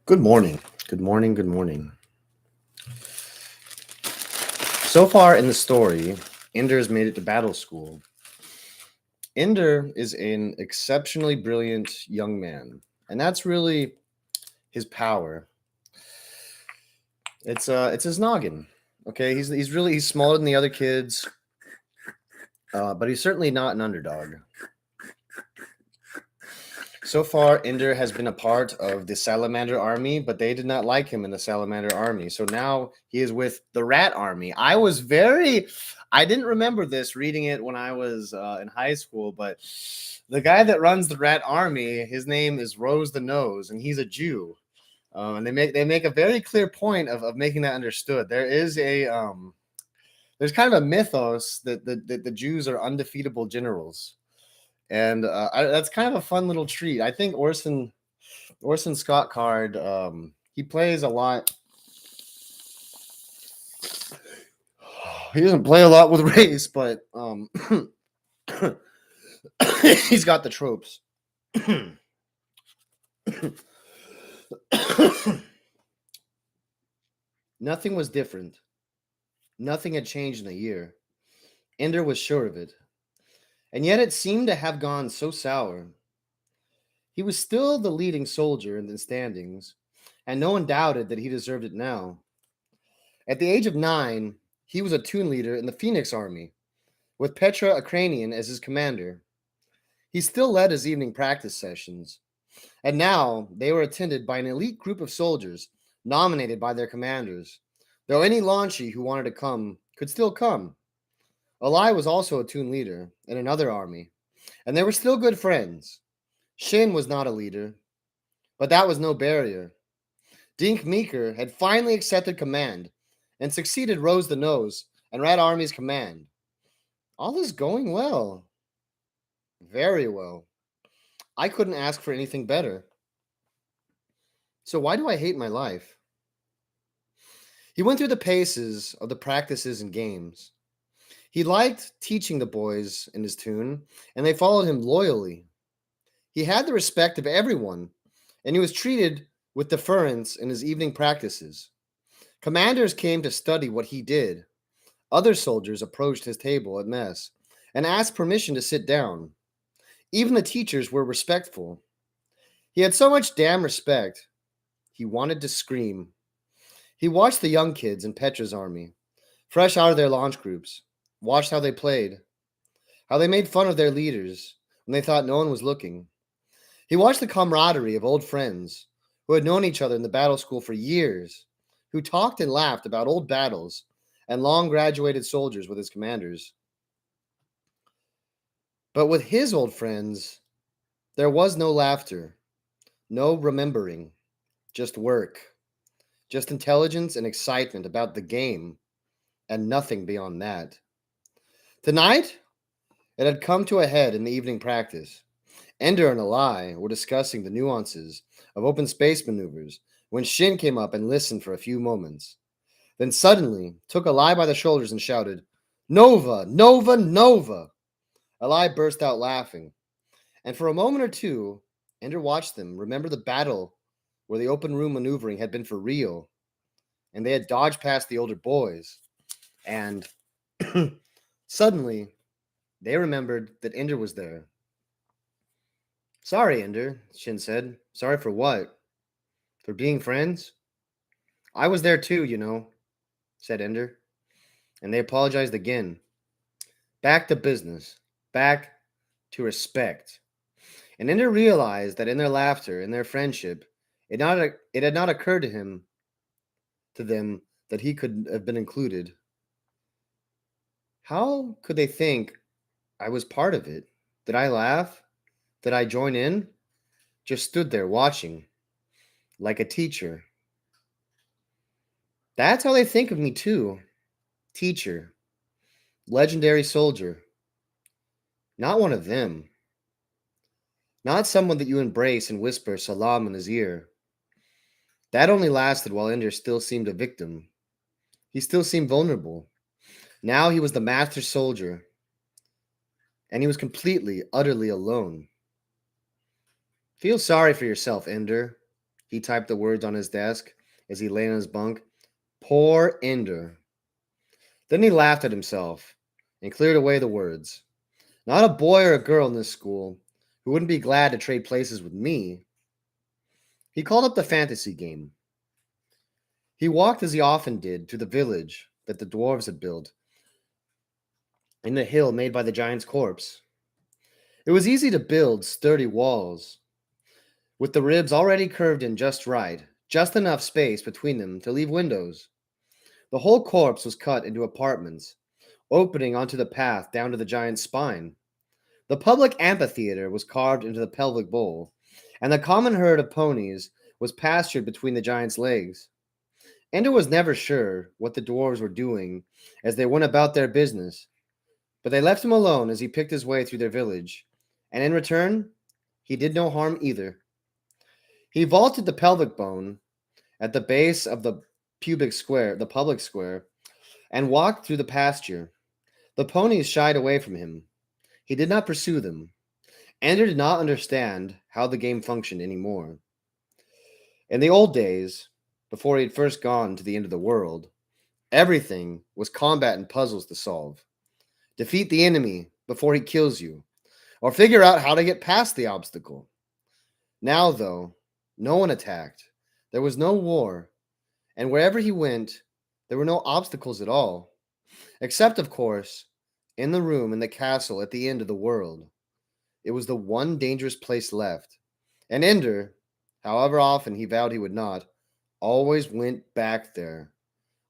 Good morning. Good morning. Good morning. So far in the story, Ender's made it to battle school. Ender is an exceptionally brilliant young man, and that's really his power. It's his noggin. Okay, he's smaller than the other kids, but he's certainly not an underdog. So far, Ender has been a part of the Salamander Army, but they did not like him in the Salamander Army. So now he is with the Rat Army. I didn't remember this reading it when I was in high school, but the guy that runs the Rat Army, his name is Rose the Nose, and he's a Jew. And they make a very clear point of making that understood. There's kind of a mythos that the Jews are undefeatable generals. And that's kind of a fun little treat. I think Orson Scott Card, he plays a lot. He doesn't play a lot with race, but he's got the tropes. Nothing was different. Nothing had changed in a year. Ender was sure of it. And yet it seemed to have gone so sour. He was still the leading soldier in the standings, and no one doubted that he deserved it now. At the age of 9, he was a toon leader in the Phoenix Army, with Petra Ukrainian as his commander. He still led his evening practice sessions, and now they were attended by an elite group of soldiers nominated by their commanders, though any Launchie who wanted to come could still come. Eli was also a toon leader in another army, and they were still good friends. Shin was not a leader, but that was no barrier. Dink Meeker had finally accepted command and succeeded Rose the Nose and Rat Army's command. All is going well. Very well. I couldn't ask for anything better. So why do I hate my life? He went through the paces of the practices and games. He liked teaching the boys in his toon, and they followed him loyally. He had the respect of everyone, and he was treated with deference in his evening practices. Commanders came to study what he did. Other soldiers approached his table at mess and asked permission to sit down. Even the teachers were respectful. He had so much damn respect, he wanted to scream. He watched the young kids in Petra's army, fresh out of their launch groups, watched how they played, how they made fun of their leaders when they thought no one was looking. He watched the camaraderie of old friends who had known each other in the battle school for years, who talked and laughed about old battles and long graduated soldiers with his commanders. But with his old friends, there was no laughter, no remembering, just work, just intelligence and excitement about the game, and nothing beyond that. Tonight, it had come to a head in the evening practice. Ender and Eli were discussing the nuances of open space maneuvers when Shin came up and listened for a few moments. Then suddenly took Eli by the shoulders and shouted, "Nova! Nova! Nova!" Eli burst out laughing. And for a moment or two, Ender watched them remember the battle where the open room maneuvering had been for real, and they had dodged past the older boys. And suddenly, they remembered that Ender was there. "Sorry, Ender," Shin said. "Sorry for what? For being friends?" "I was there too, you know," said Ender. And they apologized again. Back to business. Back to respect. And Ender realized that in their laughter, in their friendship, it had not occurred to them that he could have been included. How could they think I was part of it? Did I laugh? Did I join in? Just stood there watching, like a teacher. That's how they think of me too. Teacher. Legendary soldier. Not one of them. Not someone that you embrace and whisper salam in his ear. That only lasted while Ender still seemed a victim. He still seemed vulnerable. Now he was the master soldier, and he was completely, utterly alone. Feel sorry for yourself, Ender. He typed the words on his desk as he lay on his bunk. Poor Ender. Then he laughed at himself and cleared away the words. Not a boy or a girl in this school who wouldn't be glad to trade places with me. He called up the fantasy game. He walked as he often did to the village that the dwarves had built in the hill made by the giant's corpse. It was easy to build sturdy walls, with the ribs already curved in just right, just enough space between them to leave windows. The whole corpse was cut into apartments, opening onto the path down to the giant's spine. The public amphitheater was carved into the pelvic bowl, and the common herd of ponies was pastured between the giant's legs. Ender was never sure what the dwarves were doing as they went about their business, but they left him alone as he picked his way through their village, and in return, he did no harm either. He vaulted the pelvic bone at the base of the public square, and walked through the pasture. The ponies shied away from him. He did not pursue them. Ender did not understand how the game functioned anymore. In the old days, before he had first gone to the end of the world, everything was combat and puzzles to solve. Defeat the enemy before he kills you, or figure out how to get past the obstacle. Now, though, no one attacked. There was no war, and wherever he went, there were no obstacles at all, except, of course, in the room in the castle at the end of the world. It was the one dangerous place left, and Ender, however often he vowed he would not, always went back there,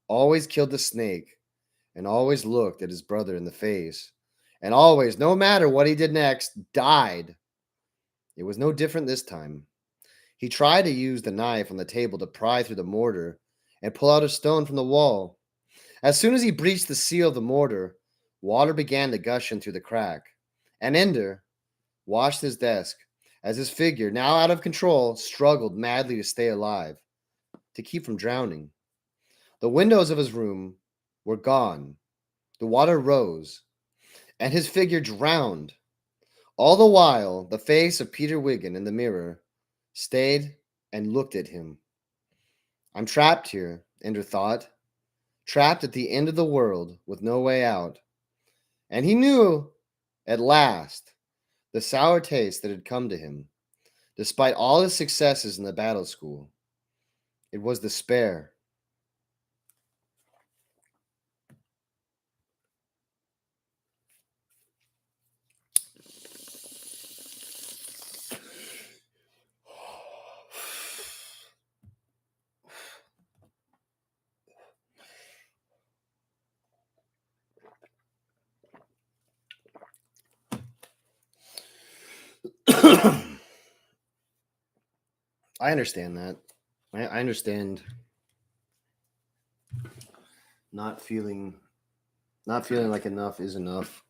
always killed the snake, and always looked at his brother in the face, and always, no matter what he did next, died. It was no different this time. He tried to use the knife on the table to pry through the mortar and pull out a stone from the wall. As soon as he breached the seal of the mortar, water began to gush in through the crack, and Ender watched his desk as his figure, now out of control, struggled madly to stay alive, to keep from drowning. The windows of his room were gone. The water rose, and his figure drowned. All the while, the face of Peter Wiggin in the mirror stayed and looked at him. I'm trapped here, Ender thought, trapped at the end of the world with no way out. And he knew, at last, the sour taste that had come to him, despite all his successes in the battle school. It was despair. I understand that. I understand not feeling like enough is enough.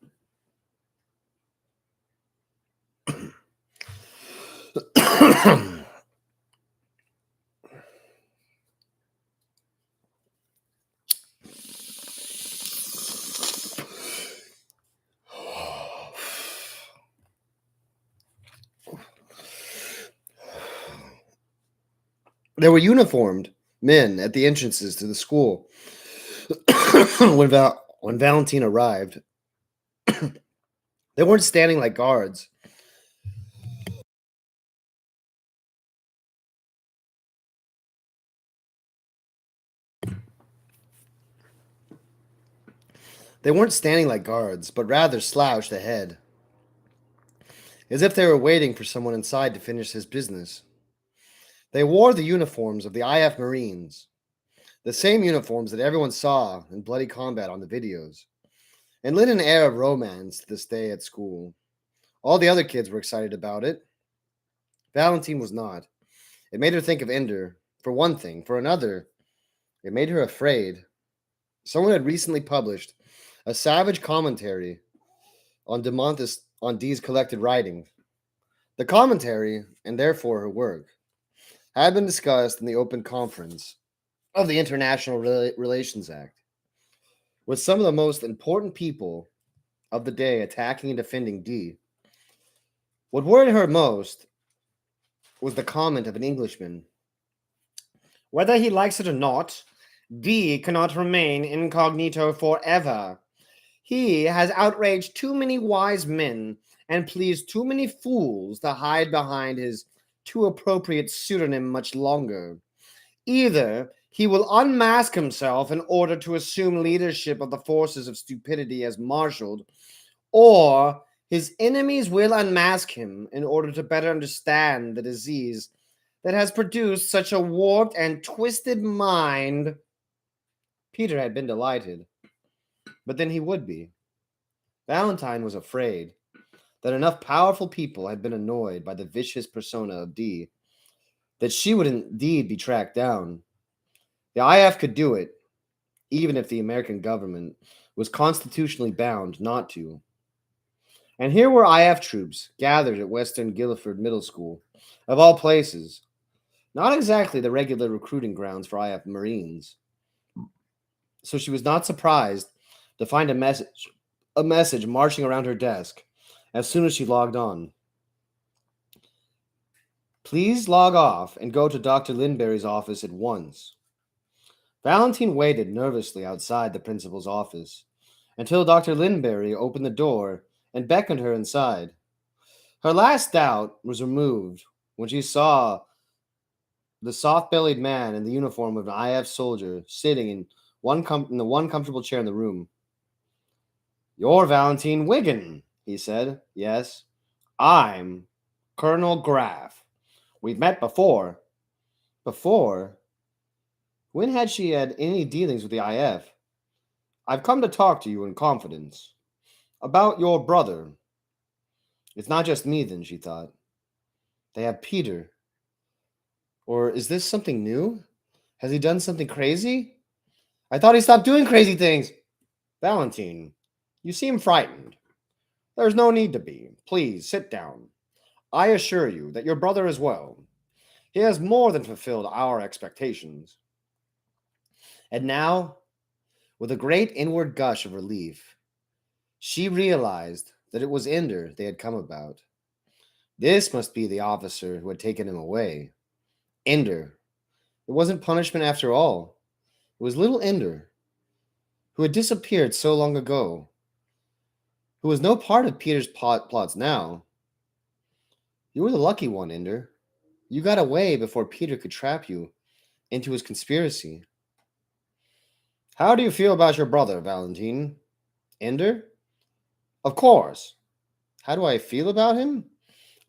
There were uniformed men at the entrances to the school when Valentine arrived. They weren't standing like guards. They weren't standing like guards, but rather slouched ahead, as if they were waiting for someone inside to finish his business. They wore the uniforms of the IF Marines, the same uniforms that everyone saw in bloody combat on the videos, and lit an air of romance to this day at school. All the other kids were excited about it. Valentine was not. It made her think of Ender, for one thing. For another, it made her afraid. Someone had recently published a savage commentary on Dee's collected writings. The commentary, and therefore her work, had been discussed in the open conference of the International Relations Act, with some of the most important people of the day attacking and defending Dee. What worried her most was the comment of an Englishman. Whether he likes it or not, D cannot remain incognito forever. He has outraged too many wise men and pleased too many fools to hide behind his too appropriate pseudonym much longer. Either he will unmask himself in order to assume leadership of the forces of stupidity as marshaled, or his enemies will unmask him in order to better understand the disease that has produced such a warped and twisted mind. Peter had been delighted, but then he would be. Valentine was afraid that enough powerful people had been annoyed by the vicious persona of D that she would indeed be tracked down. The IF could do it, even if the American government was constitutionally bound not to. And here were IF troops gathered at Western Guilford Middle School, of all places, not exactly the regular recruiting grounds for IF Marines. So she was not surprised to find a message marching around her desk as soon as she logged on. Please log off and go to Dr. Lindberry's office at once. Valentine waited nervously outside the principal's office until Dr. Lindberry opened the door and beckoned her inside. Her last doubt was removed when she saw the soft-bellied man in the uniform of an IF soldier sitting in the one comfortable chair in the room. You're Valentine Wiggin, he said. Yes, I'm Colonel Graff. We've met before. Before? When had she had any dealings with the IF? I've come to talk to you in confidence. About your brother. It's not just me, then, she thought. They have Peter. Or is this something new? Has he done something crazy? I thought he stopped doing crazy things. Valentine, you seem frightened. There's no need to be. Please, sit down. I assure you that your brother is well. He has more than fulfilled our expectations. And now, with a great inward gush of relief, she realized that it was Ender they had come about. This must be the officer who had taken him away. Ender. It wasn't punishment after all. It was little Ender, who had disappeared so long ago, who was no part of Peter's plots now. You were the lucky one, Ender. You got away before Peter could trap you into his conspiracy. How do you feel about your brother, Valentine? Ender? Of course. How do I feel about him?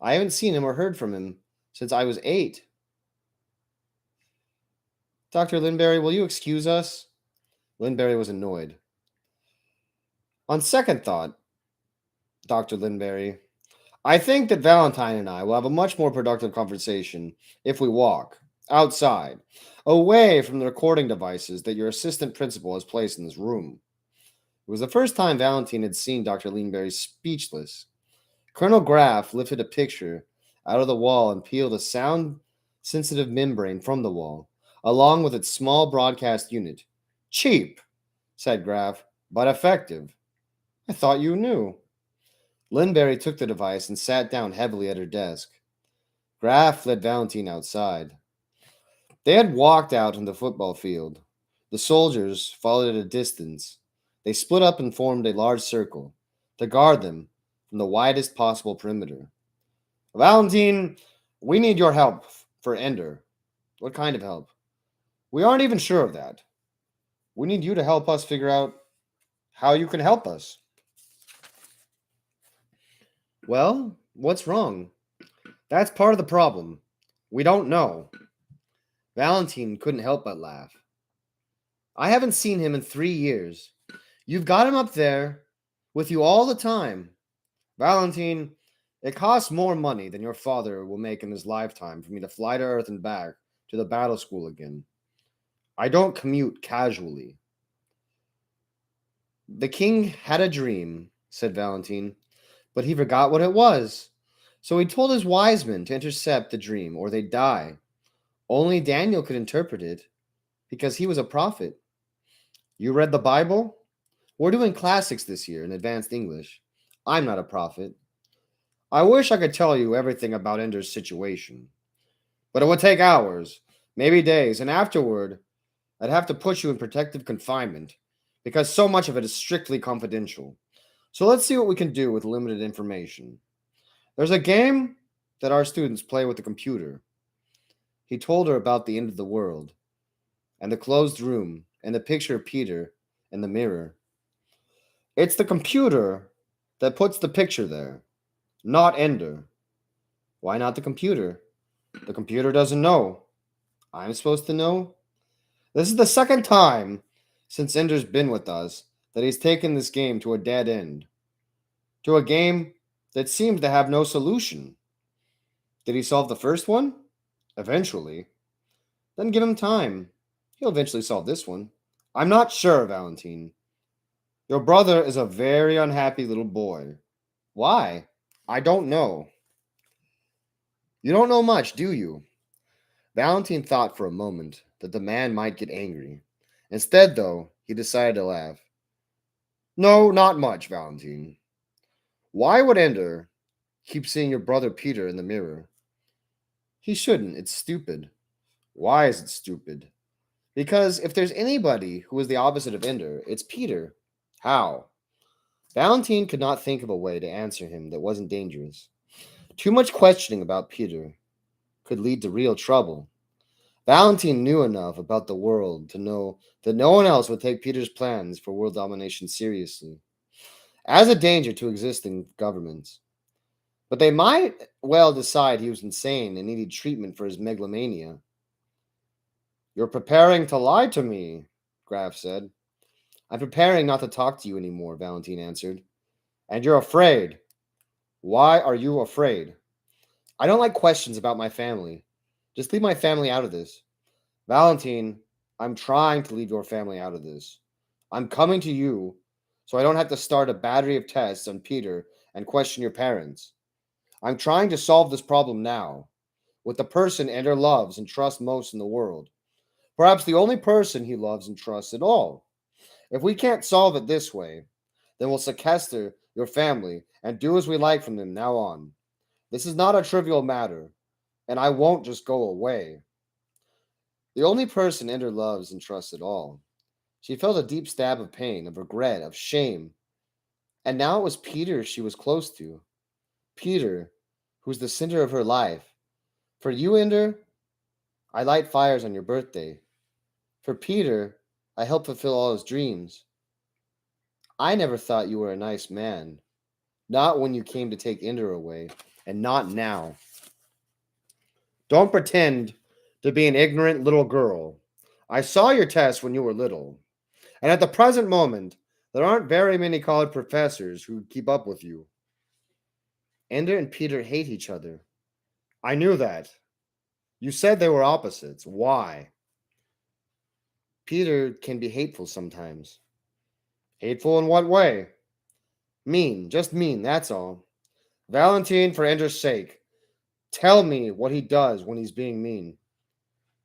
I haven't seen him or heard from him since I was 8. Dr. Lindberry, will you excuse us? Lindberry was annoyed. On second thought, Dr. Lindberry, I think that Valentine and I will have a much more productive conversation if we walk outside, away from the recording devices that your assistant principal has placed in this room. It was the first time Valentine had seen Dr. Lindberry speechless. Colonel Graff lifted a picture out of the wall and peeled a sound-sensitive membrane from the wall, along with its small broadcast unit. Cheap, said Graff, but effective. I thought you knew. Lindberry took the device and sat down heavily at her desk. Graff led Valentine outside. They had walked out on the football field. The soldiers followed at a distance. They split up and formed a large circle to guard them from the widest possible perimeter. Valentine, we need your help for Ender. What kind of help? We aren't even sure of that. We need you to help us figure out how you can help us. Well, what's wrong? That's part of the problem. We don't know. Valentine couldn't help but laugh. I haven't seen him in 3 years. You've got him up there with you all the time. Valentine, it costs more money than your father will make in his lifetime for me to fly to Earth and back to the battle school again. I don't commute casually. The king had a dream, said Valentine, but he forgot what it was. So he told his wise men to intercept the dream or they'd die. Only Daniel could interpret it because he was a prophet. You read the Bible? We're doing classics this year in advanced English. I'm not a prophet. I wish I could tell you everything about Ender's situation. But it would take hours, maybe days, and afterward, I'd have to put you in protective confinement because so much of it is strictly confidential. So let's see what we can do with limited information. There's a game that our students play with the computer. He told her about the end of the world, and the closed room, and the picture of Peter in the mirror. It's the computer that puts the picture there, not Ender. Why not the computer? The computer doesn't know. I'm supposed to know? This is the second time since Ender's been with us that he's taken this game to a dead end, to a game that seems to have no solution. Did he solve the first one? Eventually. Then give him time. He'll eventually solve this one. I'm not sure, Valentine. Your brother is a very unhappy little boy. Why? I don't know. You don't know much, do you? Valentine thought for a moment that the man might get angry. Instead, though, he decided to laugh. No, not much, Valentine. Why would Ender keep seeing your brother Peter in the mirror? He shouldn't. It's stupid. Why is it stupid? Because if there's anybody who is the opposite of Ender, it's Peter. How? Valentine could not think of a way to answer him that wasn't dangerous. Too much questioning about Peter could lead to real trouble. Valentine knew enough about the world to know that no one else would take Peter's plans for world domination seriously, as a danger to existing governments. But they might well decide he was insane and needed treatment for his megalomania. You're preparing to lie to me, Graf said. I'm preparing not to talk to you anymore, Valentine answered. And you're afraid. Why are you afraid? I don't like questions about my family. Just leave my family out of this. Valentine, I'm trying to leave your family out of this. I'm coming to you so I don't have to start a battery of tests on Peter and question your parents. I'm trying to solve this problem now with the person Ender loves and trusts most in the world. Perhaps the only person he loves and trusts at all. If we can't solve it this way, then we'll sequester your family and do as we like from them now on. This is not a trivial matter, and I won't just go away. The only person Ender loves and trusts at all. She felt a deep stab of pain, of regret, of shame. And now it was Peter she was close to. Peter, who was the center of her life. For you, Ender, I light fires on your birthday. For Peter, I help fulfill all his dreams. I never thought you were a nice man. Not when you came to take Ender away, and not now. Don't pretend to be an ignorant little girl. I saw your test when you were little. And at the present moment, there aren't very many college professors who keep up with you. Ender and Peter hate each other. I knew that. You said they were opposites. Why? Peter can be hateful sometimes. Hateful in what way? Mean, just mean, that's all. Valentine, for Ender's sake, tell me what he does when he's being mean.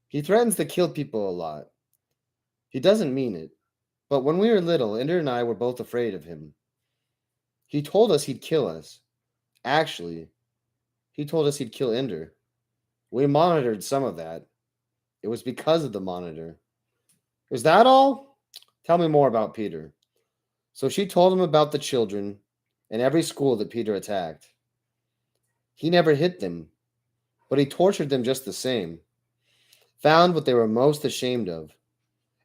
He threatens to kill people a lot. He doesn't mean it. But when we were little, Ender and I were both afraid of him. He told us he'd kill us. Actually, he told us he'd kill Ender. We monitored some of that. It was because of the monitor. Is that all? Tell me more about Peter. So she told him about the children and every school that Peter attacked. He never hit them, but he tortured them just the same, found what they were most ashamed of,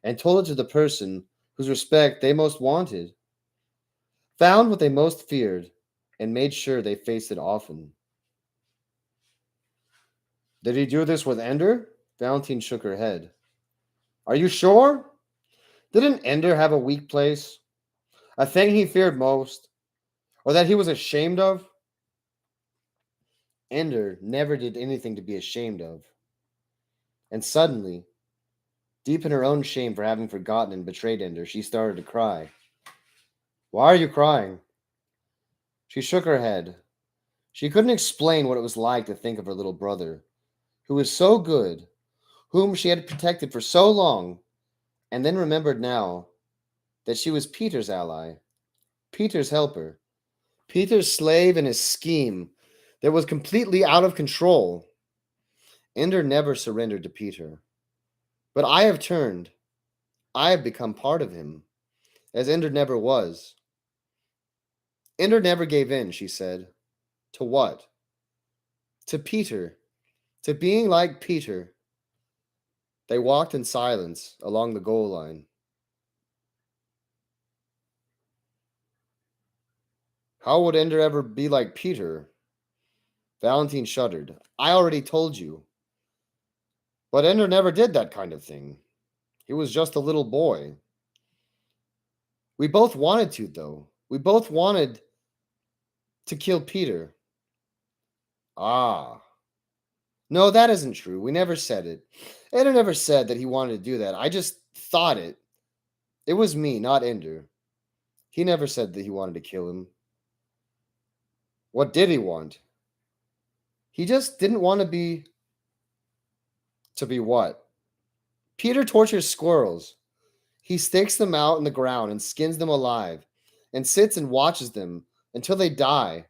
and told it to the person whose respect they most wanted, found what they most feared, and made sure they faced it often. Did he do this with Ender? Valentine shook her head. Are you sure? Didn't Ender have a weak place? A thing he feared most? Or that he was ashamed of? Ender never did anything to be ashamed of. And suddenly, deep in her own shame for having forgotten and betrayed Ender, she started to cry. Why are you crying? She shook her head. She couldn't explain what it was like to think of her little brother, who was so good, whom she had protected for so long, and then remembered now that she was Peter's ally, Peter's helper, Peter's slave in his scheme that was completely out of control. Ender never surrendered to Peter. But I have turned. I have become part of him, as Ender never was. Ender never gave in, she said. To what? To Peter. To being like Peter. They walked in silence along the goal line. How would Ender ever be like Peter? Valentine shuddered. I already told you. But Ender never did that kind of thing. He was just a little boy. We both wanted to, though. We both wanted to kill Peter. Ah. No, that isn't true. We never said it. Ender never said that he wanted to do that. I just thought it. It was me, not Ender. He never said that he wanted to kill him. What did he want? He just didn't want to be... To be what? Peter tortures squirrels. He stakes them out in the ground and skins them alive and sits and watches them until they die.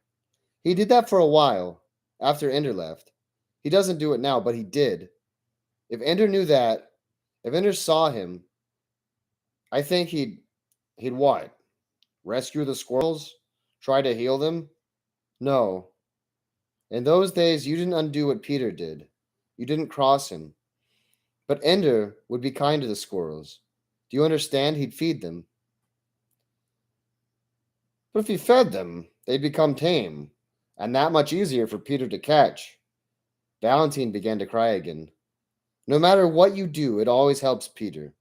He did that for a while after Ender left. He doesn't do it now, but he did. If Ender knew that, if Ender saw him, I think he'd what? Rescue the squirrels? Try to heal them? No. In those days, you didn't undo what Peter did. You didn't cross him. But Ender would be kind to the squirrels. Do you understand? He'd feed them. But if he fed them, they'd become tame, and that much easier for Peter to catch. Valentine began to cry again. No matter what you do, it always helps Peter.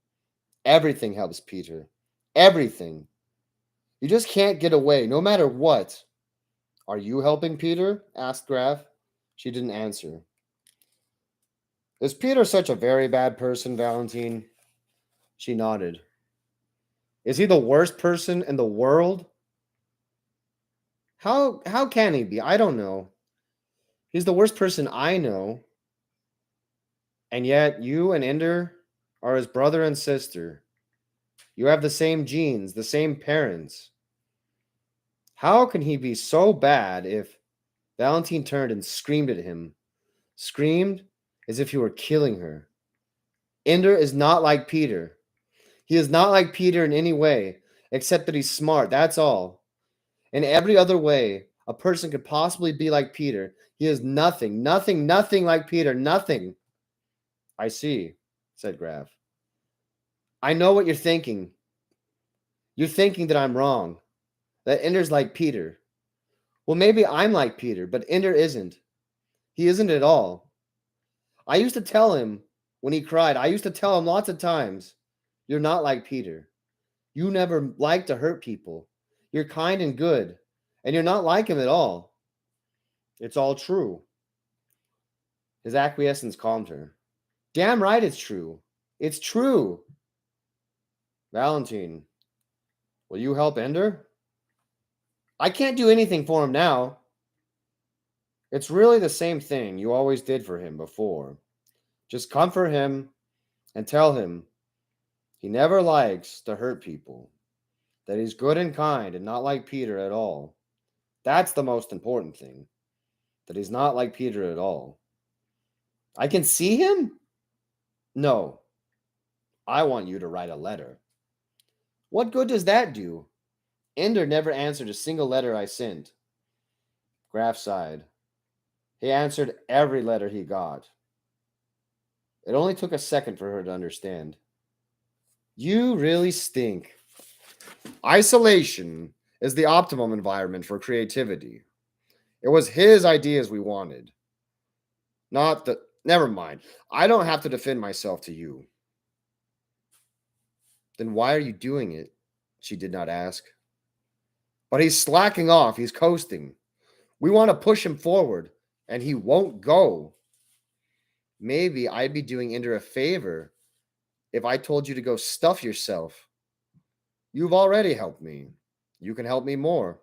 Everything helps Peter. Everything. You just can't get away, no matter what. Are you helping Peter? Asked Graf. She didn't answer. Is Peter such a very bad person, Valentine? She nodded. Is he the worst person in the world? How can he be? I don't know. He's the worst person I know. And yet you and Ender are his brother and sister. You have the same genes, the same parents. How can he be so bad if... Valentine turned and screamed at him. Screamed as if he were killing her. Ender is not like Peter. He is not like Peter in any way, except that he's smart, that's all. In every other way a person could possibly be like Peter, he is nothing like Peter, nothing. I see, said Graf. I know what you're thinking. You're thinking that I'm wrong, that Ender's like Peter. Well, maybe I'm like Peter, but Ender isn't. He isn't at all. I used to tell him when he cried, I used to tell him lots of times, you're not like Peter. You never like to hurt people. You're kind and good, and you're not like him at all. It's all true. His acquiescence calmed her. Damn right it's true. It's true. Valentine, will you help Ender? I can't do anything for him now. It's really the same thing you always did for him before. Just comfort him and tell him he never likes to hurt people, that he's good and kind and not like Peter at all. That's the most important thing, that he's not like Peter at all. I can see him? No. I want you to write a letter. What good does that do? Ender never answered a single letter I sent. Graf sighed. He answered every letter he got. It only took a second for her to understand. You really stink. Isolation is the optimum environment for creativity. It was his ideas we wanted. Not the... Never mind. I don't have to defend myself to you. Then why are you doing it? She did not ask. But he's slacking off. He's coasting. We want to push him forward, and he won't go. Maybe I'd be doing Ender a favor if I told you to go stuff yourself. You've already helped me. You can help me more.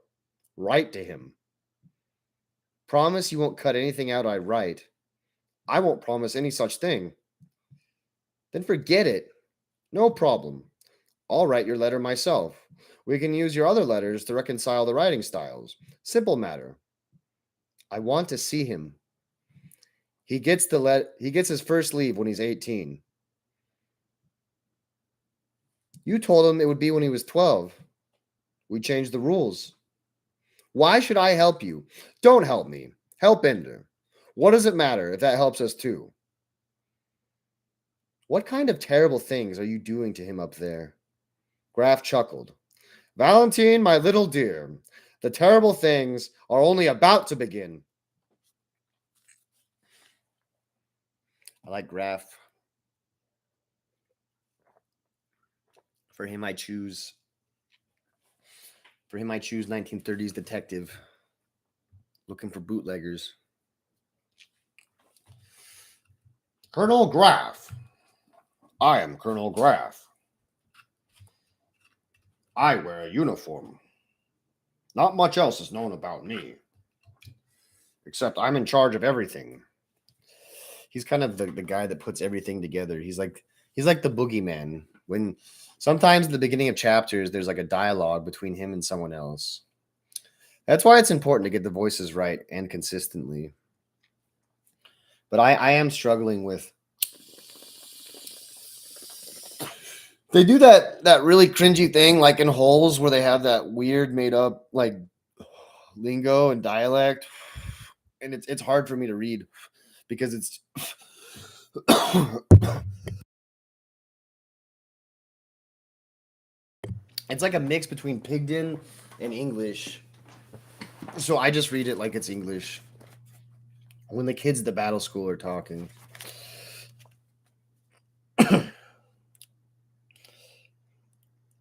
Write to him. Promise you won't cut anything out I write. I won't promise any such thing. Then forget it. No problem. I'll write your letter myself. We can use your other letters to reconcile the writing styles. Simple matter. I want to see him. He gets his first leave when he's 18. You told him it would be when he was 12. We changed the rules. Why should I help you? Don't help me. Help Ender. What does it matter if that helps us too? What kind of terrible things are you doing to him up there? Graf chuckled. Valentine, my little dear, the terrible things are only about to begin. I like Graf. For him, I choose 1930s detective looking for bootleggers. Colonel Graf. I am Colonel Graf. I wear a uniform. Not much else is known about me. Except I'm in charge of everything. He's kind of the guy that puts everything together. He's like the boogeyman. When sometimes at the beginning of chapters, there's like a dialogue between him and someone else. That's why it's important to get the voices right and consistently. But I am struggling with. They do that really cringy thing like in Holes where they have that weird made up like lingo and dialect, and it's hard for me to read because it's it's like a mix between Pigden and English. So I just read it like it's English. When the kids at the battle school are talking.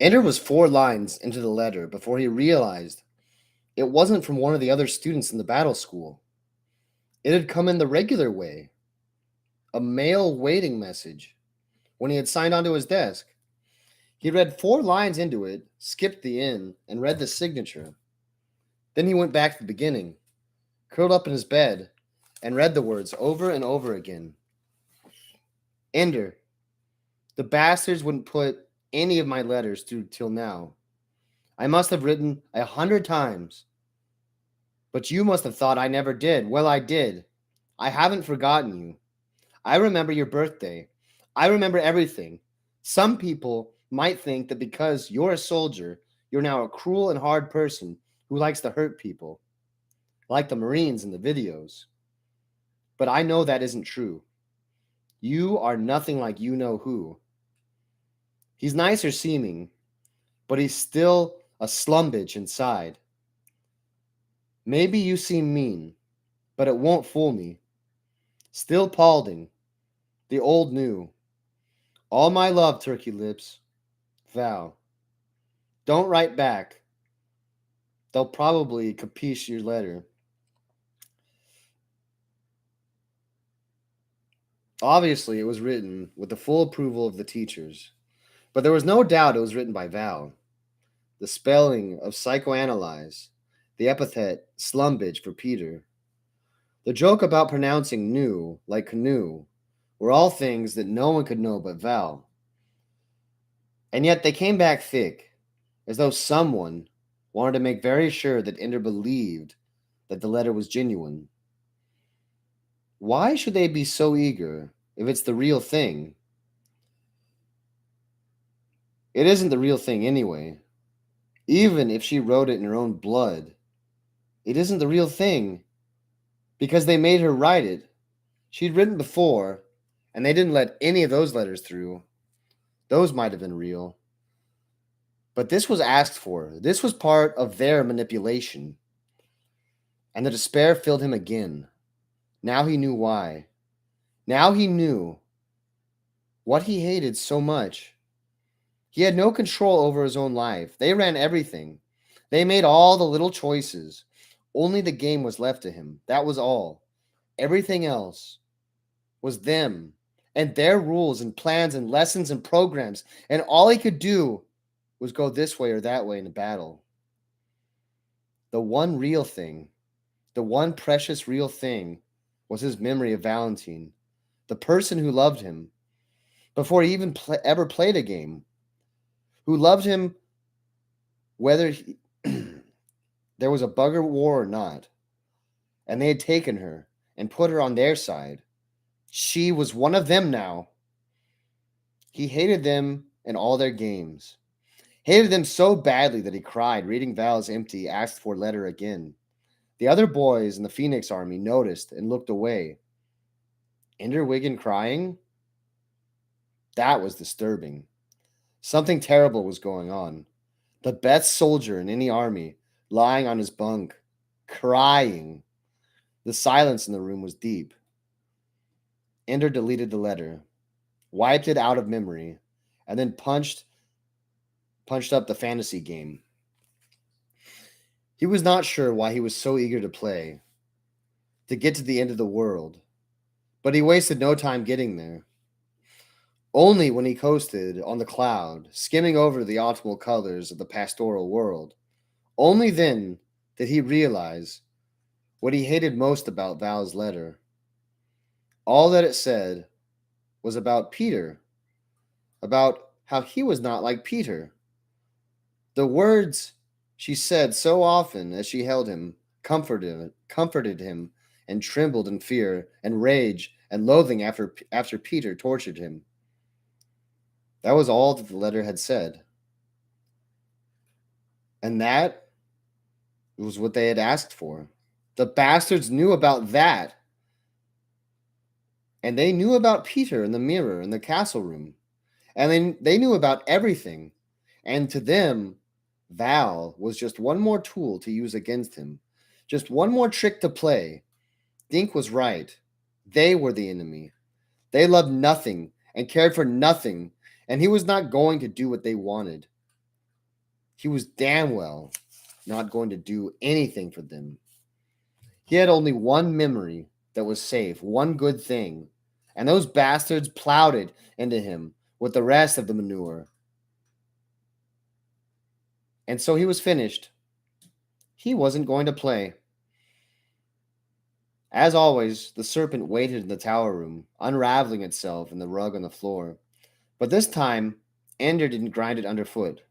Ender was 4 lines into the letter before he realized it wasn't from one of the other students in the battle school. It had come in the regular way. A mail waiting message when he had signed onto his desk. He read 4 lines into it, skipped the "in," and read the signature. Then he went back to the beginning, curled up in his bed, and read the words over and over again. Ender, the bastards wouldn't put any of my letters through till now. I must have written 100 times. But you must have thought I never did. Well, I did. I haven't forgotten you. I remember your birthday. I remember everything. Some people might think that because you're a soldier, you're now a cruel and hard person who likes to hurt people, like the Marines in the videos. But I know that isn't true. You are nothing like you know who. He's nicer seeming, but he's still a slum bitch inside. Maybe you seem mean, but it won't fool me. Still Paulding, the old new. All my love, Turkey Lips. Val. Don't write back. They'll probably capiche your letter. Obviously, it was written with the full approval of the teachers, but there was no doubt it was written by Val. The spelling of psychoanalyze, the epithet slum bitch for Peter, the joke about pronouncing new like canoe were all things that no one could know but Val. And yet they came back thick, as though someone wanted to make very sure that Ender believed that the letter was genuine. Why should they be so eager if it's the real thing? It isn't the real thing anyway. Even if she wrote it in her own blood, it isn't the real thing because they made her write it. She'd written before, and they didn't let any of those letters through. Those might have been real. But this was asked for. This was part of their manipulation. And the despair filled him again. Now he knew why. Now he knew what he hated so much. He had no control over his own life. They ran everything. They made all the little choices. Only the game was left to him. That was all. Everything else was them and their rules and plans and lessons and programs. And all he could do was go this way or that way in a battle. The one real thing, the one precious real thing was his memory of Valentine, the person who loved him before he even ever played a game, who loved him whether there was a bugger war or not. And they had taken her and put her on their side. She was one of them now. He hated them and all their games. Hated them so badly that he cried, reading Val's empty, asked for letter again. The other boys in the Phoenix Army noticed and looked away. Ender Wiggin crying? That was disturbing. Something terrible was going on. The best soldier in any army, lying on his bunk, crying. The silence in the room was deep. Ender deleted the letter, wiped it out of memory, and then punched up the fantasy game. He was not sure why he was so eager to play, to get to the end of the world, but he wasted no time getting there. Only when he coasted on the cloud, skimming over the optimal colors of the pastoral world, only then did he realize what he hated most about Val's letter. All that it said was about Peter, about how he was not like Peter. The words she said so often as she held him comforted him, and trembled in fear and rage and loathing after Peter tortured him. That was all that the letter had said. And that was what they had asked for. The bastards knew about that. And they knew about Peter in the mirror in the castle room. And they knew about everything. And to them, Val was just one more tool to use against him. Just one more trick to play. Dink was right. They were the enemy. They loved nothing and cared for nothing. And he was not going to do what they wanted. He was damn well not going to do anything for them. He had only one memory that was safe, one good thing. And those bastards plowed it into him with the rest of the manure. And so he was finished. He wasn't going to play. As always, the serpent waited in the tower room, unraveling itself in the rug on the floor. But this time, Ender didn't grind it underfoot.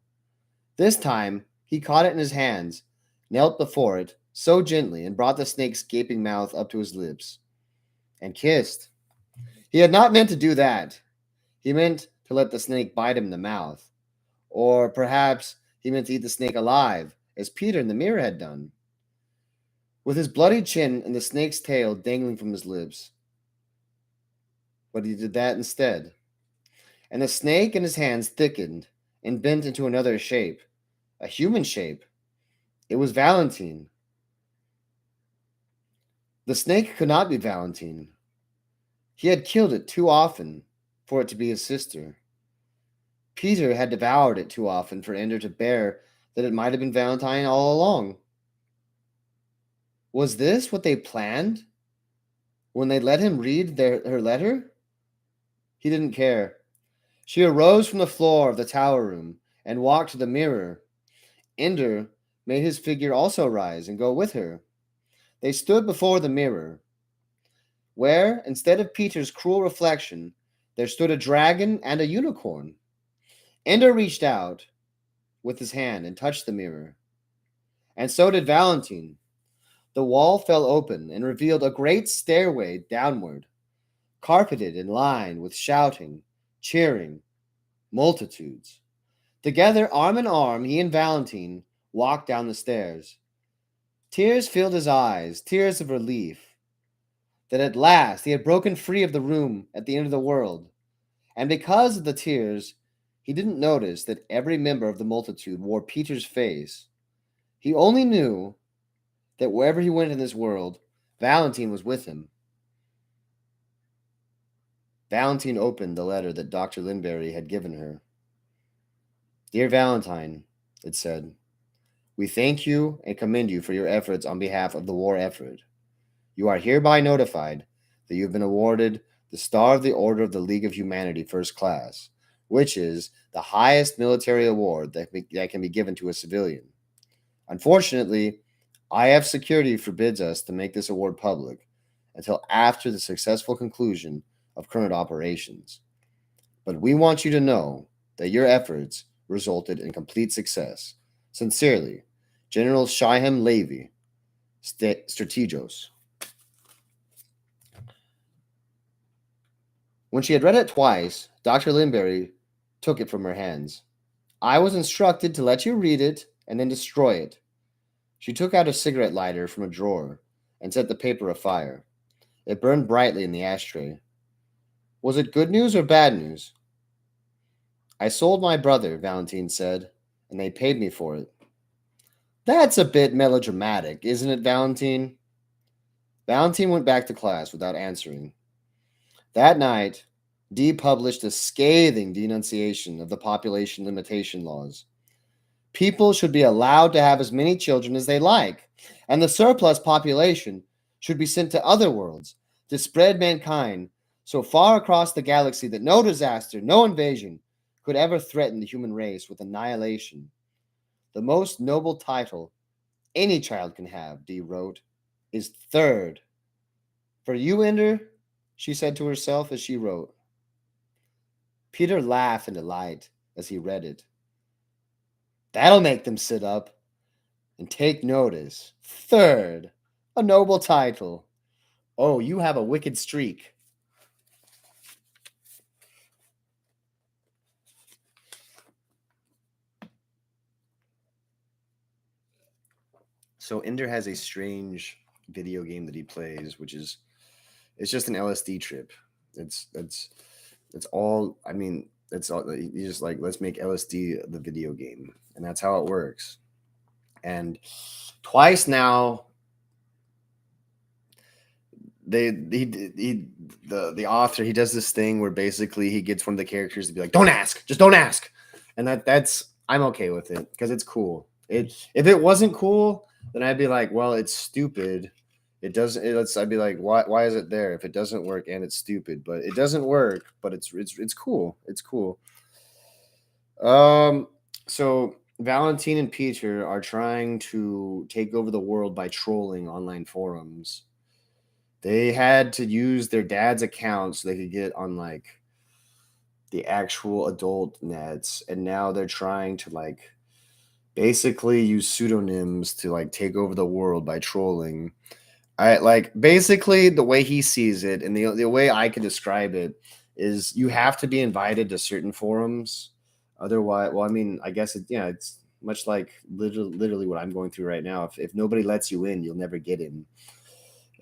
This time, he caught it in his hands, knelt before it so gently, and brought the snake's gaping mouth up to his lips, and kissed. He had not meant to do that. He meant to let the snake bite him in the mouth. Or perhaps he meant to eat the snake alive, as Peter in the mirror had done, with his bloody chin and the snake's tail dangling from his lips. But he did that instead. And the snake in his hands thickened and bent into another shape, a human shape. It was Valentine. The snake could not be Valentine. He had killed it too often for it to be his sister. Peter had devoured it too often for Ender to bear that it might have been Valentine all along. Was this what they planned when they let him read her letter? He didn't care. She arose from the floor of the tower room and walked to the mirror. Ender made his figure also rise and go with her. They stood before the mirror, where, instead of Peter's cruel reflection, there stood a dragon and a unicorn. Ender reached out with his hand and touched the mirror. And so did Valentine. The wall fell open and revealed a great stairway downward, carpeted and lined with shouting, cheering, multitudes. Together, arm in arm, he and Valentine walked down the stairs. Tears filled his eyes, tears of relief, that at last he had broken free of the room at the end of the world. And because of the tears, he didn't notice that every member of the multitude wore Peter's face. He only knew that wherever he went in this world, Valentine was with him. Valentine opened the letter that Dr. Linbury had given her. Dear Valentine, it said, we thank you and commend you for your efforts on behalf of the war effort. You are hereby notified that you have been awarded the Star of the Order of the League of Humanity First Class, which is the highest military award that can be given to a civilian. Unfortunately, IF security forbids us to make this award public until after the successful conclusion of current operations. But we want you to know that your efforts resulted in complete success. Sincerely, General Shyam Levy, Strategos. When she had read it twice, Dr. Linbury took it from her hands. I was instructed to let you read it and then destroy it. She took out a cigarette lighter from a drawer and set the paper afire. It burned brightly in the ashtray. Was it good news or bad news? I sold my brother, Valentine said, and they paid me for it. That's a bit melodramatic, isn't it, Valentine? Valentine went back to class without answering. That night, Dee published a scathing denunciation of the population limitation laws. People should be allowed to have as many children as they like, and the surplus population should be sent to other worlds to spread mankind so far across the galaxy that no disaster, no invasion could ever threaten the human race with annihilation. The most noble title any child can have, Dee wrote, is third. For you, Ender, she said to herself as she wrote. Peter laughed in delight as he read it. That'll make them sit up and take notice. Third, a noble title. Oh, you have a wicked streak. So Ender has a strange video game that he plays, which is it's just an LSD trip. It's all. I mean, it's all. He's just like, let's make LSD the video game, and that's how it works. And twice now, the author, he does this thing where basically he gets one of the characters to be like, don't ask, just don't ask, and that's I'm okay with it because it's cool. If it wasn't cool, then I'd be like, well, it's stupid. It doesn't. I'd be like, why is it there if it doesn't work and it's stupid? But it doesn't work. But it's cool. It's cool. So Valentine and Peter are trying to take over the world by trolling online forums. They had to use their dad's account so they could get on like the actual adult nets, and now they're trying to like basically use pseudonyms to like take over the world by trolling. I like basically the way he sees it, and the way I can describe it is you have to be invited to certain forums. Otherwise, well, I mean, I guess it's much like literally what I'm going through right now. If nobody lets you in, you'll never get in.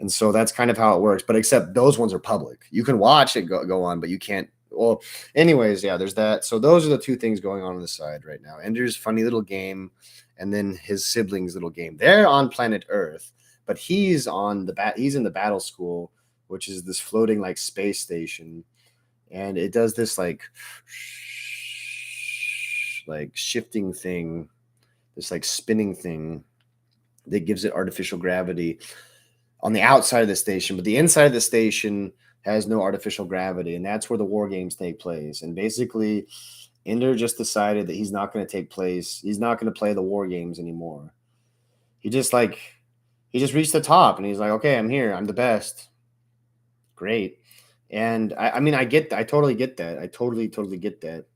And so that's kind of how it works. But except those ones are public. You can watch it go on, but you can't. Well, anyways, yeah, there's that. So those are the two things going on the side right now. Ender's funny little game, and then his siblings' little game. They're on planet Earth, but he's in the battle school, which is this floating like space station, and it does this like shifting thing, this like spinning thing that gives it artificial gravity on the outside of the station, but the inside of the station has no artificial gravity, and that's where the war games take place. And basically, Ender just decided that he's not going to take place. He's not going to play the war games anymore. He just reached the top, and he's like, okay, I'm here. I'm the best. Great. And I mean, I totally get that. I totally get that.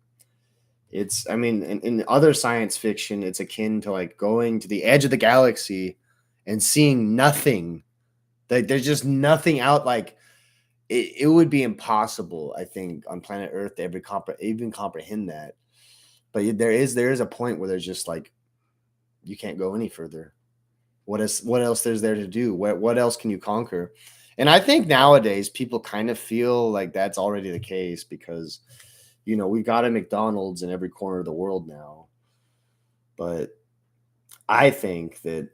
It's, I mean, in other science fiction, it's akin to like going to the edge of the galaxy and seeing nothing. Like there's just nothing out. Like it would be impossible, I think, on planet Earth to ever even comprehend that. But there is a point where there's just like you can't go any further. What else there's there to do? What else can you conquer? And I think nowadays people kind of feel like that's already the case because we've got a McDonald's in every corner of the world now. But I think that,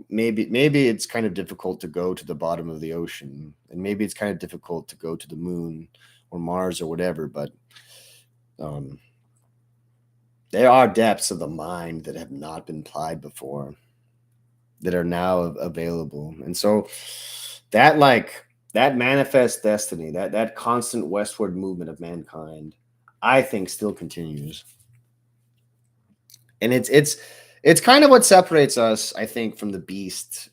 maybe it's kind of difficult to go to the bottom of the ocean, and maybe it's kind of difficult to go to the moon or Mars or whatever, but there are depths of the mind that have not been plied before that are now available. And so that manifest destiny, that constant westward movement of mankind, I think still continues. And it's kind of what separates us, I think, from the beast,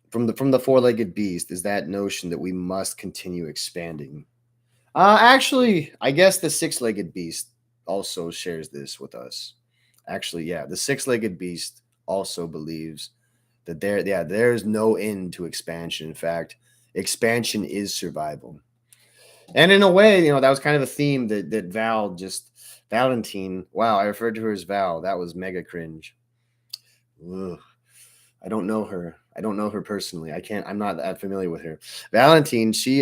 from the four-legged beast, is that notion that we must continue expanding. Actually, I guess the six-legged beast also shares this with us. Actually, yeah, the six-legged beast also believes that there's no end to expansion. In fact, expansion is survival. And in a way, that was kind of a theme that Valentine. Wow, I referred to her as Val. That was mega cringe. Ugh. I don't know her. I don't know her personally. I can't. I'm not that familiar with her. Valentine. She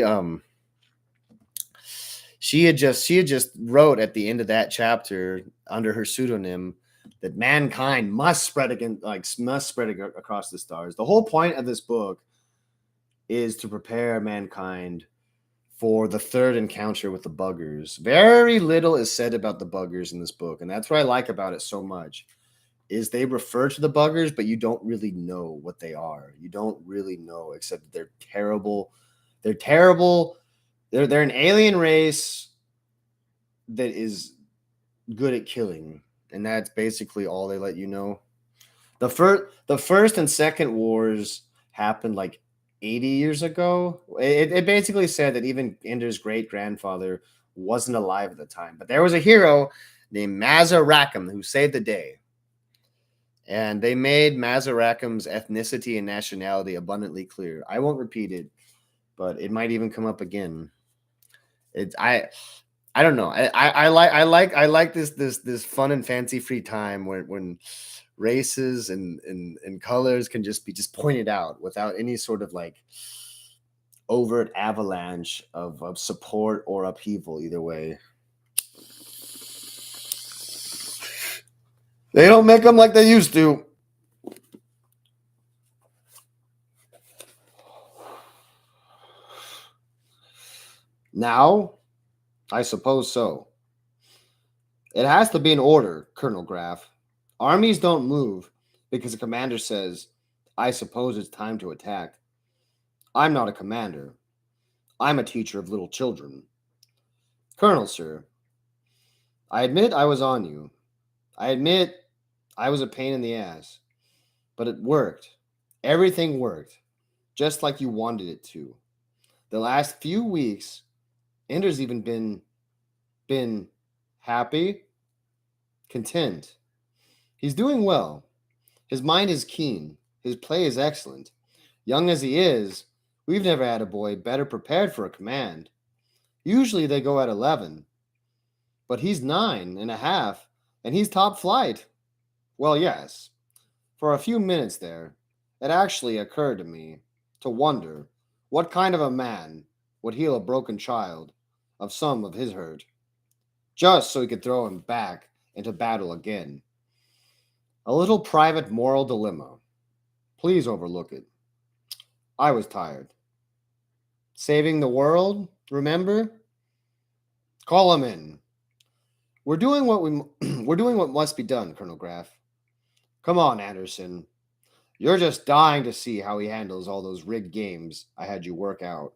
had just wrote at the end of that chapter under her pseudonym that mankind must spread across the stars. The whole point of this book is to prepare mankind for the third encounter with the buggers. Very little is said about the buggers in this book, and that's what I like about it so much. Is they refer to the buggers, but you don't really know what they are. You don't really know, except that they're terrible. They're terrible. They're an alien race that is good at killing, and that's basically all they let you know. The first and second wars happened like 80 years ago. It basically said that even Ender's great grandfather wasn't alive at the time, but there was a hero named Mazarakam who saved the day. And they made Mazarakam's ethnicity and nationality abundantly clear. I won't repeat it, but it might even come up again. I don't know. I like this fun and fancy free time when races and colors can just be just pointed out without any sort of like overt avalanche of support or upheaval either way. They don't make them like they used to. Now, I suppose so. It has to be in order, Colonel Graff. Armies don't move because a commander says, I suppose it's time to attack. I'm not a commander. I'm a teacher of little children. Colonel, sir, I admit I was on you. I admit I was a pain in the ass. But it worked. Everything worked. Just like you wanted it to. The last few weeks, Ender's even been happy, content. He's doing well. His mind is keen. His play is excellent. Young as he is, we've never had a boy better prepared for a command. Usually they go at 11, but he's 9.5, and he's top flight. Well, yes. For a few minutes there, it actually occurred to me to wonder what kind of a man would heal a broken child of some of his hurt, just so he could throw him back into battle again. A little private moral dilemma. Please overlook it. I was tired. Saving the world, remember? Call him in. We're doing we're doing what must be done, Colonel Graff. Come on, Anderson. You're just dying to see how he handles all those rigged games I had you work out.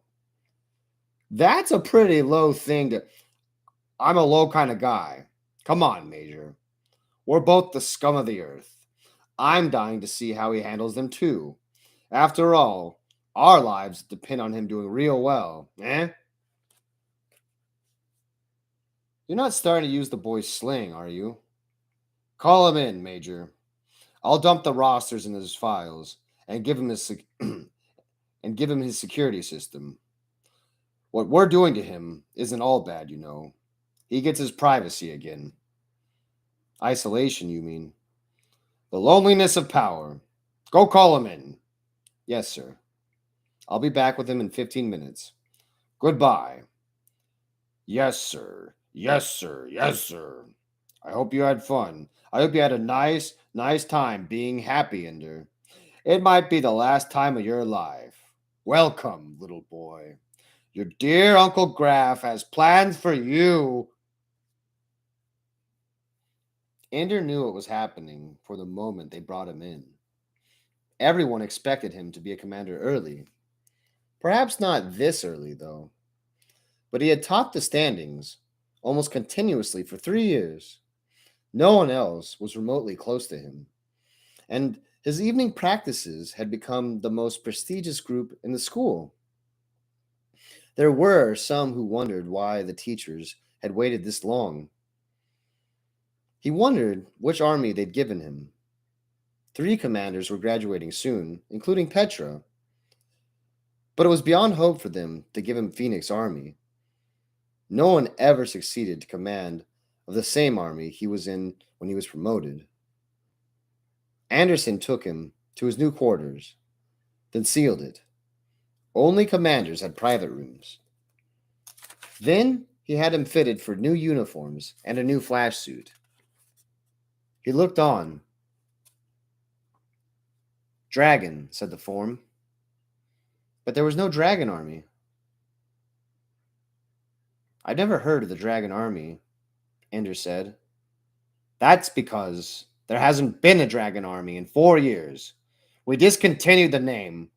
That's a pretty low thing to. I'm a low kind of guy. Come on, Major. We're both the scum of the earth. I'm dying to see how he handles them too. After all, our lives depend on him doing real well, eh? You're not starting to use the boy's slang, are you? Call him in, Major. I'll dump the rosters in his files and give him his security system. What we're doing to him isn't all bad, you know. He gets his privacy again. Isolation, you mean? The loneliness of power. Go call him in. Yes, sir. I'll be back with him in 15 minutes. Goodbye. Yes, sir. Yes, sir. Yes, sir. I hope you had fun. I hope you had a nice time being happy, Ender. It might be the last time of your life. Welcome, little boy. Your dear Uncle Graff has plans for you. Ender knew what was happening for the moment they brought him in. Everyone expected him to be a commander early. Perhaps not this early, though. But he had topped the standings almost continuously for 3 years. No one else was remotely close to him. And his evening practices had become the most prestigious group in the school. There were some who wondered why the teachers had waited this long. He wondered which army they'd given him. 3 commanders were graduating soon, including Petra. But it was beyond hope for them to give him Phoenix Army. No one ever succeeded to command of the same army he was in when he was promoted. Anderson took him to his new quarters, then sealed it. Only commanders had private rooms. Then he had him fitted for new uniforms and a new flash suit. He looked on. Dragon, said the form. But there was no dragon army. I've never heard of the dragon army, Ender said. That's because there hasn't been a dragon army in 4 years. We discontinued the name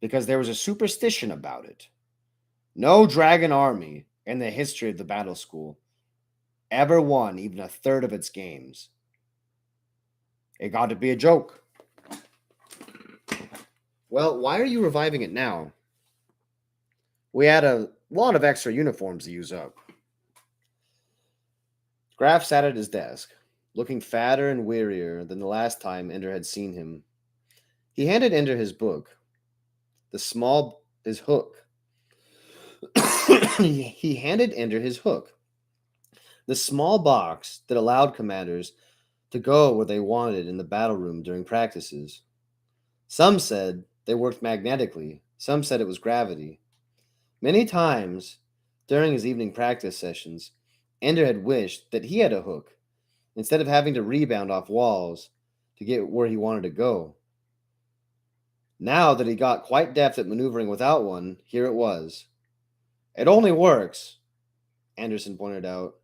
because there was a superstition about it. No dragon army in the history of the battle school ever won even a third of its games. It got to be a joke. Well, why are you reviving it now? We had a lot of extra uniforms to use up. Graf sat at his desk, looking fatter and wearier than the last time Ender had seen him. He handed Ender his book, his hook. He handed Ender his hook, the small box that allowed commanders to go where they wanted in the battle room during practices. Some said they worked magnetically, some said it was gravity. Many times during his evening practice sessions, Ender had wished that he had a hook instead of having to rebound off walls to get where he wanted to go. Now that he got quite deft at maneuvering without one, here it was. It only works, Anderson pointed out,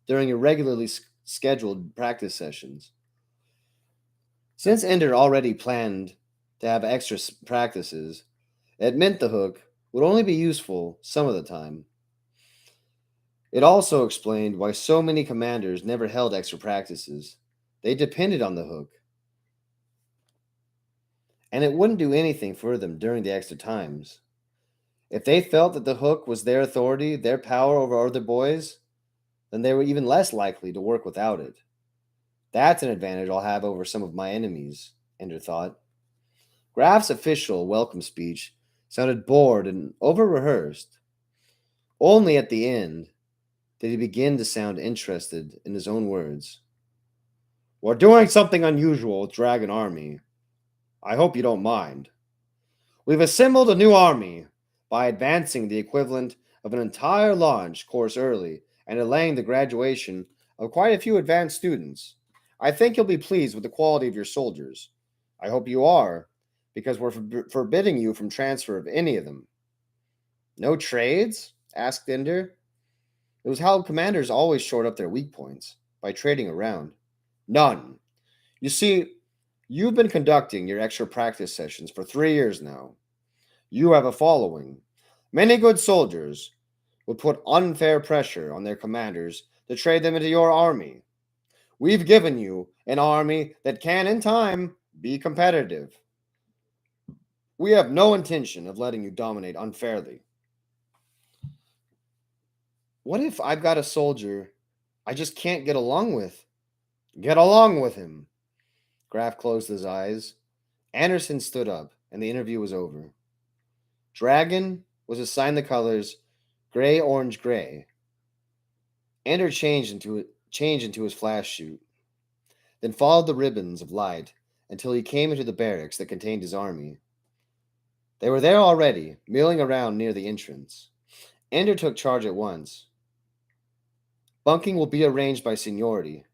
during irregularly scheduled practice sessions. Since Ender already planned to have extra practices, it meant the hook would only be useful some of the time. It also explained why so many commanders never held extra practices. They depended on the hook. And it wouldn't do anything for them during the extra times. If they felt that the hook was their authority, their power over other boys, then they were even less likely to work without it. That's an advantage I'll have over some of my enemies, Ender thought. Graf's official welcome speech sounded bored and over-rehearsed. Only at the end did he begin to sound interested in his own words. We're doing something unusual with Dragon Army. I hope you don't mind. We've assembled a new army by advancing the equivalent of an entire launch course early and delaying the graduation of quite a few advanced students. I think you'll be pleased with the quality of your soldiers. I hope you are, because we're forbidding you from transfer of any of them. No trades? Asked Ender. It was how commanders always shored up their weak points, by trading around. None. You see, you've been conducting your extra practice sessions for 3 years now. You have a following. Many good soldiers would put unfair pressure on their commanders to trade them into your army. We've given you an army that can, in time, be competitive. We have no intention of letting you dominate unfairly. What if I've got a soldier I just can't get along with? Get along with him. Graf closed his eyes. Anderson stood up, and the interview was over. Dragon was assigned the colors gray, orange, gray. Ender changed into his flash suit, then followed the ribbons of light until he came into the barracks that contained his army. They were there already, milling around near the entrance. Ender took charge at once. Bunking will be arranged by seniority.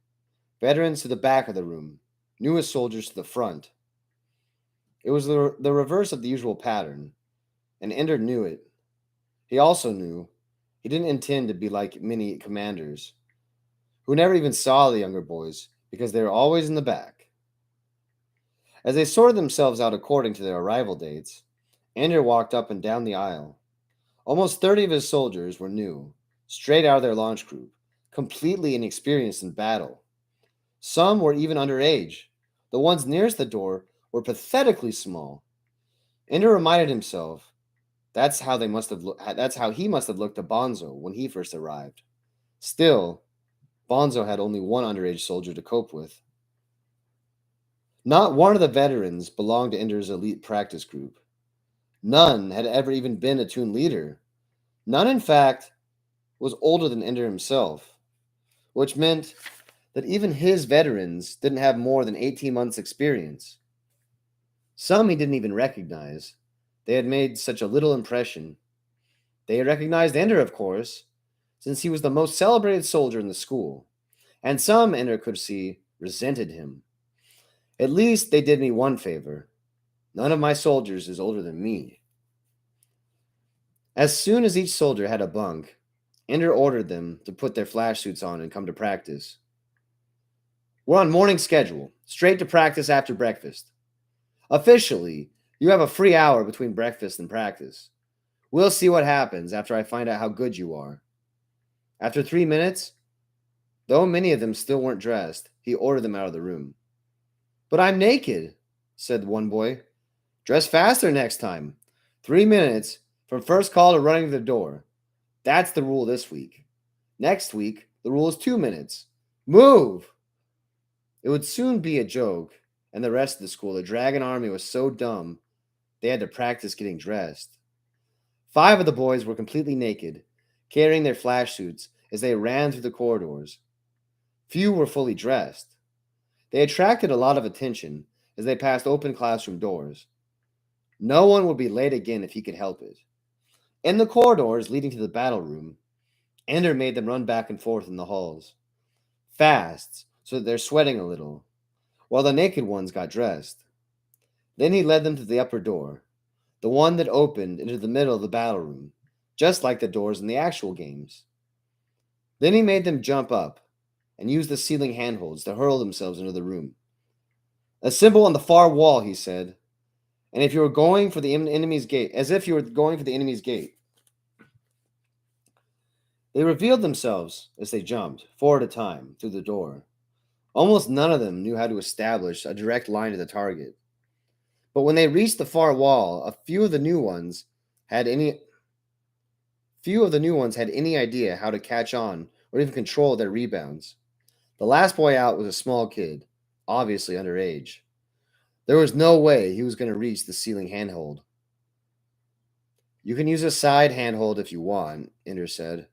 Veterans to the back of the room, newest soldiers to the front. It was the reverse of the usual pattern, and Ender knew it. He also knew he didn't intend to be like many commanders, who never even saw the younger boys because they were always in the back. As they sorted themselves out according to their arrival dates, Ender walked up and down the aisle. Almost 30 of his soldiers were new, straight out of their launch group, completely inexperienced in battle. Some were even underage. The ones nearest the door were pathetically small. Ender reminded himself that's how he must have looked to Bonzo when he first arrived. Still, Bonzo had only one underage soldier to cope with. Not one of the veterans belonged to Ender's elite practice group. None had ever even been a toon leader. None, in fact, was older than Ender himself, which meant that even his veterans didn't have more than 18 months' experience. Some he didn't even recognize. They had made such a little impression. They recognized Ender, of course, since he was the most celebrated soldier in the school, and some, Ender could see, resented him. At least they did me one favor. None of my soldiers is older than me. As soon as each soldier had a bunk, Ender ordered them to put their flash suits on and come to practice. We're on morning schedule, straight to practice after breakfast. Officially, you have a free hour between breakfast and practice. We'll see what happens after I find out how good you are. After 3 minutes, though many of them still weren't dressed, he ordered them out of the room. But I'm naked, said one boy. Dress faster next time. 3 minutes from first call to running to the door. That's the rule this week. Next week, the rule is 2 minutes. Move! It would soon be a joke, and the rest of the school, the Dragon Army, was so dumb they had to practice getting dressed. 5 of the boys were completely naked, carrying their flash suits as they ran through the corridors. Few were fully dressed. They attracted a lot of attention as they passed open classroom doors. No one would be late again if he could help it. In the corridors leading to the battle room, Ender made them run back and forth in the halls, fast, so that they're sweating a little, while the naked ones got dressed. Then he led them to the upper door, the one that opened into the middle of the battle room, just like the doors in the actual games. Then he made them jump up and use the ceiling handholds to hurl themselves into the room. Assemble on the far wall, he said, and if you were going for the enemy's gate, as if you were going for the enemy's gate. They revealed themselves as they jumped, 4 at a time, through the door. Almost none of them knew how to establish a direct line to the target. But when they reached the far wall, few of the new ones had any idea how to catch on or even control their rebounds. The last boy out was a small kid, obviously underage. There was no way he was going to reach the ceiling handhold. You can use a side handhold if you want, Ender said.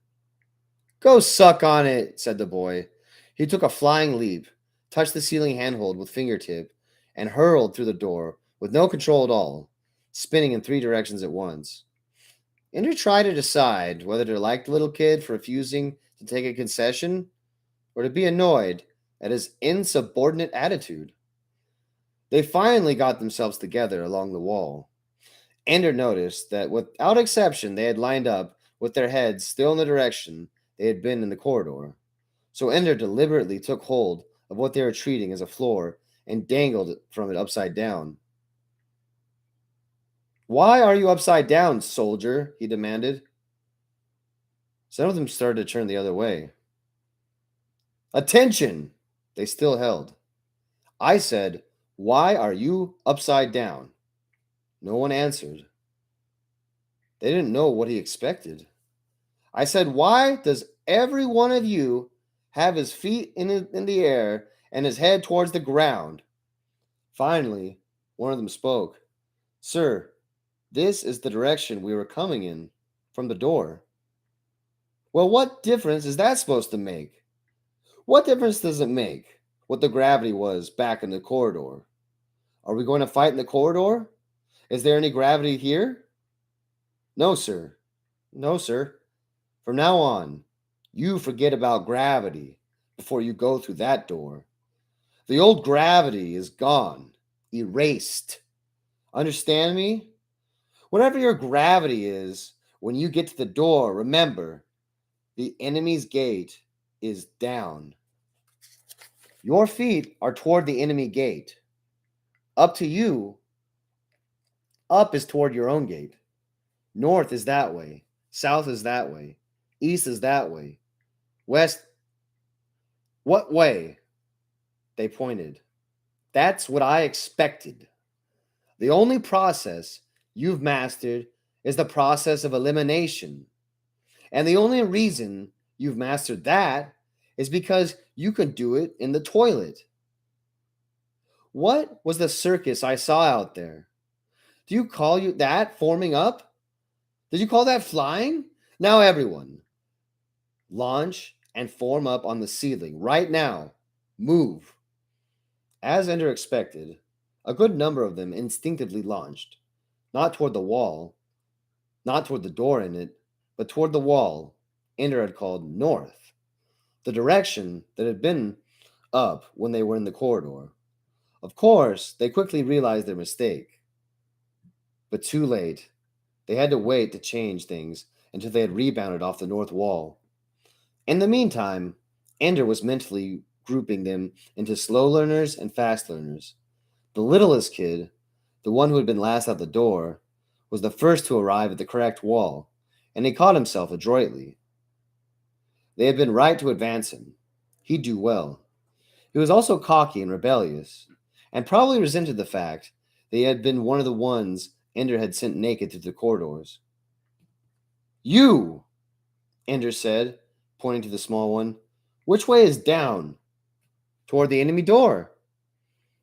Go suck on it, said the boy. He took a flying leap, touched the ceiling handhold with fingertip, and hurled through the door with no control at all, spinning in 3 directions at once. Ender tried to decide whether to like the little kid for refusing to take a concession or to be annoyed at his insubordinate attitude. They finally got themselves together along the wall. Ender noticed that without exception they had lined up with their heads still in the direction they had been in the corridor. So Ender deliberately took hold of what they were treating as a floor and dangled from it upside down. Why are you upside down, soldier? He demanded. Some of them started to turn the other way. Attention! They still held. I said, why are you upside down? No one answered. They didn't know what he expected. I said, why does every one of you have his feet in the air and his head towards the ground? Finally, one of them spoke. Sir, this is the direction we were coming in from the door. Well, what difference is that supposed to make? What difference does it make what the gravity was back in the corridor? Are we going to fight in the corridor? Is there any gravity here? No, sir. No, sir. From now on, you forget about gravity before you go through that door. The old gravity is gone, erased. Understand me? Whatever your gravity is, when you get to the door, remember, the enemy's gate is down. Your feet are toward the enemy gate. Up to you. Up is toward your own gate. North is that way. South is that way. East is that way. West. What way? They pointed. That's what I expected. The only process you've mastered is the process of elimination. And the only reason you've mastered that is because you can do it in the toilet. What was the circus I saw out there? Do you call that forming up? Did you call that flying? Now everyone, Launch and form up on the ceiling right now. Move. As Ender expected, a good number of them instinctively launched, not toward the wall, not toward the door in it, but toward the wall Ender had called north, the direction that had been up when they were in the corridor. Of course, they quickly realized their mistake, but too late. They had to wait to change things until they had rebounded off the north wall. In the meantime, Ender was mentally grouping them into slow learners and fast learners. The littlest kid, the one who had been last out the door, was the first to arrive at the correct wall, and he caught himself adroitly. They had been right to advance him. He'd do well. He was also cocky and rebellious, and probably resented the fact that he had been one of the ones Ender had sent naked through the corridors. You, Ender said, pointing to the small one. Which way is down? Toward the enemy door.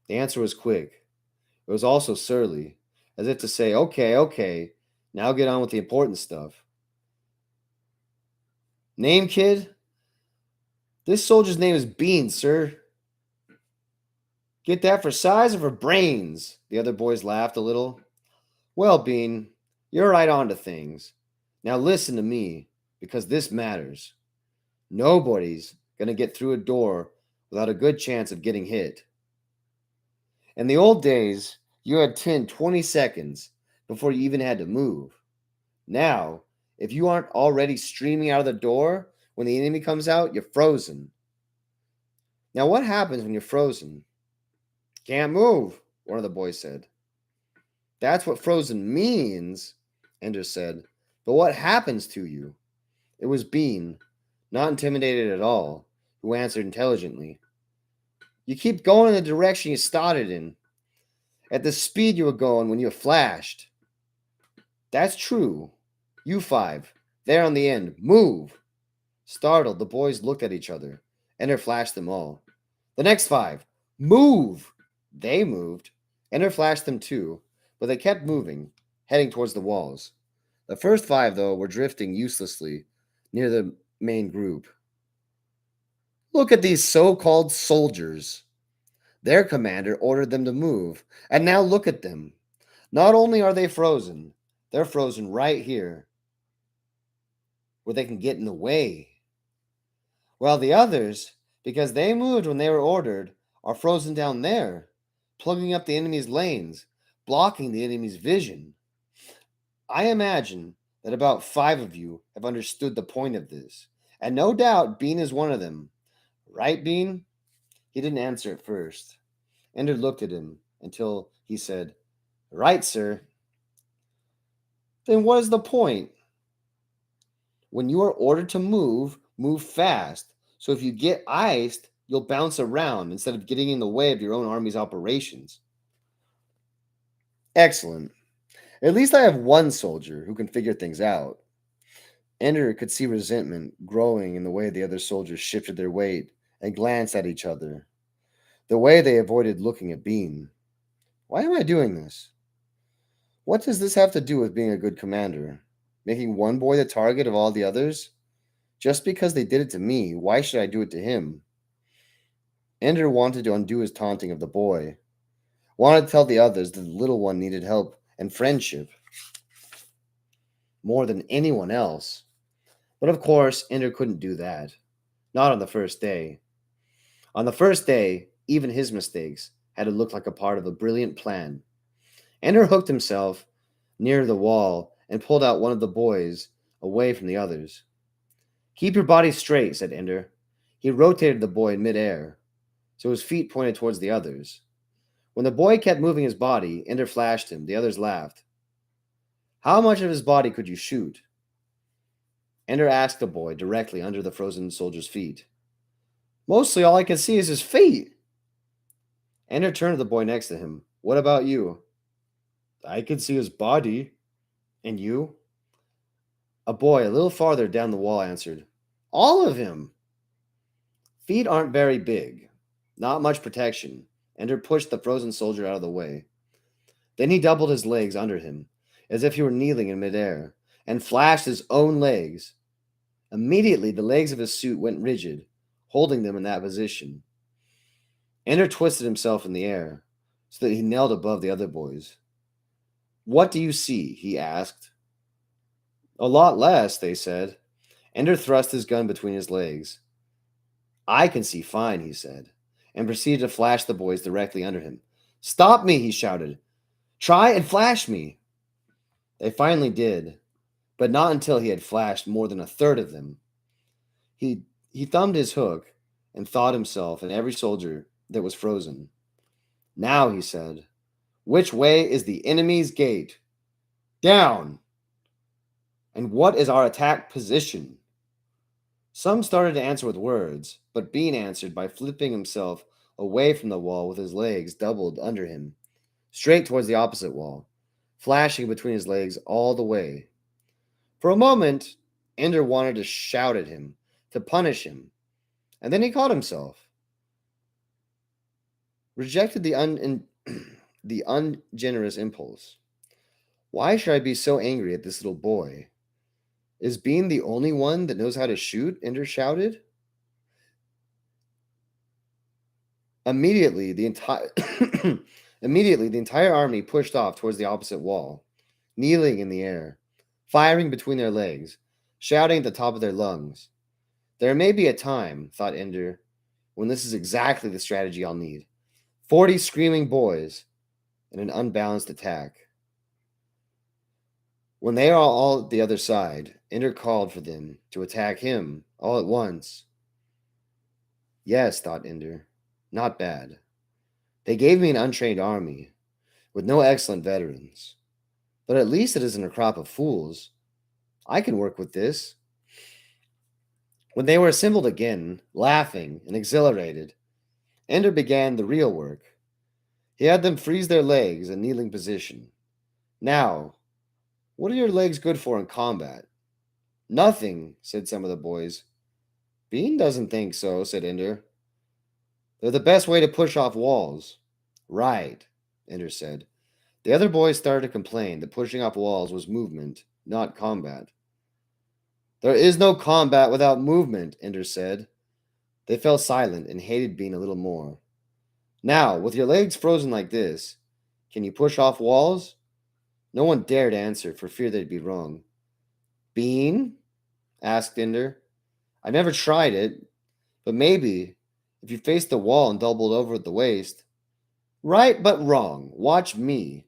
The answer was quick. It was also surly, as if to say, okay, okay, now get on with the important stuff. Name, kid? This soldier's name is Bean, sir. Get that for size or for brains? The other boys laughed a little. Well, Bean, you're right on to things. Now listen to me, because this matters. Nobody's going to get through a door without a good chance of getting hit. In the old days, you had 10, 20 seconds before you even had to move. Now, if you aren't already streaming out of the door when the enemy comes out, you're frozen. Now, what happens when you're frozen? Can't move, one of the boys said. That's what frozen means, Ender said. But what happens to you? It was Bean, not intimidated at all, who answered intelligently. You keep going in the direction you started in, at the speed you were going when you flashed. That's true. You five, there on the end, move. Startled, the boys looked at each other. Ender flashed them all. The next five, move. They moved. Ender flashed them too, but they kept moving, heading towards the walls. The first five, though, were drifting uselessly near the main group. Look at these so-called soldiers. Their commander ordered them to move, and now look at them. Not only are they frozen, they're frozen right here, where they can get in the way. While the others, because they moved when they were ordered, are frozen down there, plugging up the enemy's lanes, blocking the enemy's vision. I imagine that about 5 of you have understood the point of this, and no doubt Bean is one of them. Right, Bean? He didn't answer at first. Ender looked at him until he said, Right, sir. Then what is the point? When you are ordered to move, move fast. So if you get iced, you'll bounce around instead of getting in the way of your own army's operations. Excellent. At least I have one soldier who can figure things out. Ender could see resentment growing in the way the other soldiers shifted their weight and glanced at each other. The way they avoided looking at Bean. Why am I doing this? What does this have to do with being a good commander? Making one boy the target of all the others? Just because they did it to me, why should I do it to him? Ender wanted to undo his taunting of the boy. Wanted to tell the others that the little one needed help and friendship more than anyone else. But of course, Ender couldn't do that. Not on the first day. On the first day, even his mistakes had to look like a part of a brilliant plan. Ender hooked himself near the wall and pulled out one of the boys away from the others. Keep your body straight, said Ender. He rotated the boy in midair, so his feet pointed towards the others. When the boy kept moving his body, Ender flashed him. The others laughed. How much of his body could you shoot? Ender asked the boy directly under the frozen soldier's feet. Mostly all I can see is his feet. Ender turned to the boy next to him. What about you? I can see his body. And you? A boy a little farther down the wall answered. All of him. Feet aren't very big. Not much protection. Ender pushed the frozen soldier out of the way. Then he doubled his legs under him, as if he were kneeling in midair, and flashed his own legs. Immediately, the legs of his suit went rigid, holding them in that position. Ender twisted himself in the air so that he knelt above the other boys. "What do you see?" he asked. "A lot less," they said. Ender thrust his gun between his legs. "I can see fine," he said, and proceeded to flash the boys directly under him. "Stop me!" he shouted. "Try and flash me!" They finally did, but not until he had flashed more than a third of them. He thumbed his hook and thawed himself and every soldier that was frozen. "Now," he said, "which way is the enemy's gate?" "Down!" "And what is our attack position?" Some started to answer with words, but Bean answered by flipping himself away from the wall with his legs doubled under him, straight towards the opposite wall, flashing between his legs all the way. For a moment, Ender wanted to shout at him, to punish him, and then he caught himself. Rejected the ungenerous impulse. Why should I be so angry at this little boy? Is Bean the only one that knows how to shoot? Ender shouted. Immediately, the entire army pushed off towards the opposite wall, kneeling in the air, firing between their legs, shouting at the top of their lungs. There may be a time, thought Ender, when this is exactly the strategy I'll need. 40 screaming boys in an unbalanced attack. When they are all at the other side, Ender called for them to attack him all at once. Yes, thought Ender, not bad. They gave me an untrained army, with no excellent veterans. But at least it isn't a crop of fools. I can work with this. When they were assembled again, laughing and exhilarated, Ender began the real work. He had them freeze their legs in kneeling position. "Now, what are your legs good for in combat?" "Nothing," said some of the boys. "Bean doesn't think so," said Ender. "They're the best way to push off walls." "Right," Ender said. The other boys started to complain that pushing off walls was movement, not combat. "There is no combat without movement," Ender said. They fell silent and hated Bean a little more. "Now, with your legs frozen like this, can you push off walls?" No one dared answer for fear they'd be wrong. "Bean?" asked Ender. "I've never tried it, but maybe if you faced the wall and doubled over at the waist." "Right, but wrong. Watch me.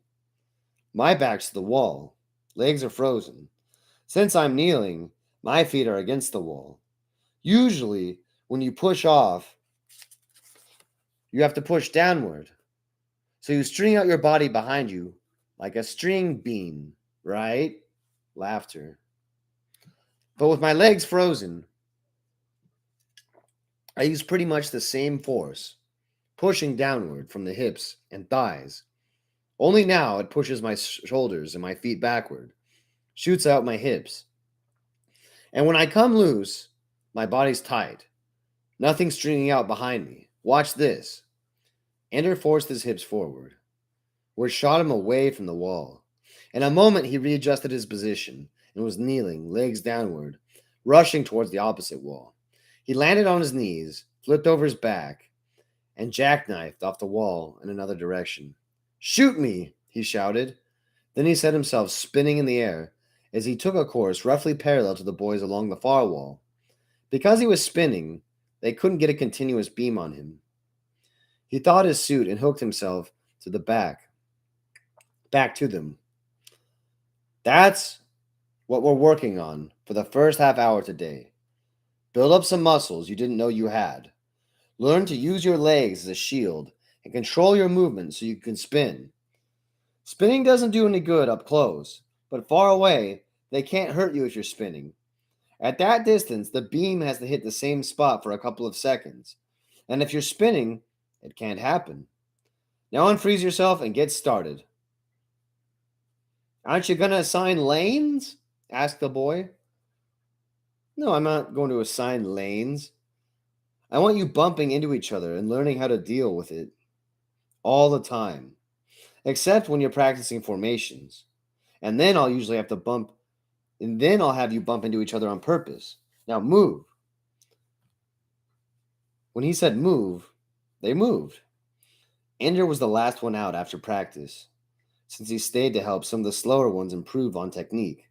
My back's to the wall. Legs are frozen. Since I'm kneeling, my feet are against the wall. Usually, when you push off, you have to push downward. So you string out your body behind you like a string bean, right?" Laughter. "But with my legs frozen, I use pretty much the same force, pushing downward from the hips and thighs. Only now it pushes my shoulders and my feet backward, shoots out my hips. And when I come loose, my body's tight. Nothing stringing out behind me. Watch this." Ender forced his hips forward, which shot him away from the wall. In a moment, he readjusted his position and was kneeling, legs downward, rushing towards the opposite wall. He landed on his knees, flipped over his back, and jackknifed off the wall in another direction. "Shoot me!" he shouted. Then he set himself spinning in the air as he took a course roughly parallel to the boys along the far wall. Because he was spinning, they couldn't get a continuous beam on him. He thawed his suit and hooked himself to the back to them. "That's what we're working on for the first half hour today. Build up some muscles you didn't know you had. Learn to use your legs as a shield and control your movement so you can spin. Spinning doesn't do any good up close, but far away, they can't hurt you if you're spinning. At that distance, the beam has to hit the same spot for a couple of seconds. And if you're spinning, it can't happen. Now unfreeze yourself and get started." "Aren't you going to assign lanes?" asked the boy. "No, I'm not going to assign lanes. I want you bumping into each other and learning how to deal with it all the time, except when you're practicing formations. And then I'll have you bump into each other on purpose. Now move. When he said move, they moved. Ender was the last one out after practice, since he stayed to help some of the slower ones improve on technique.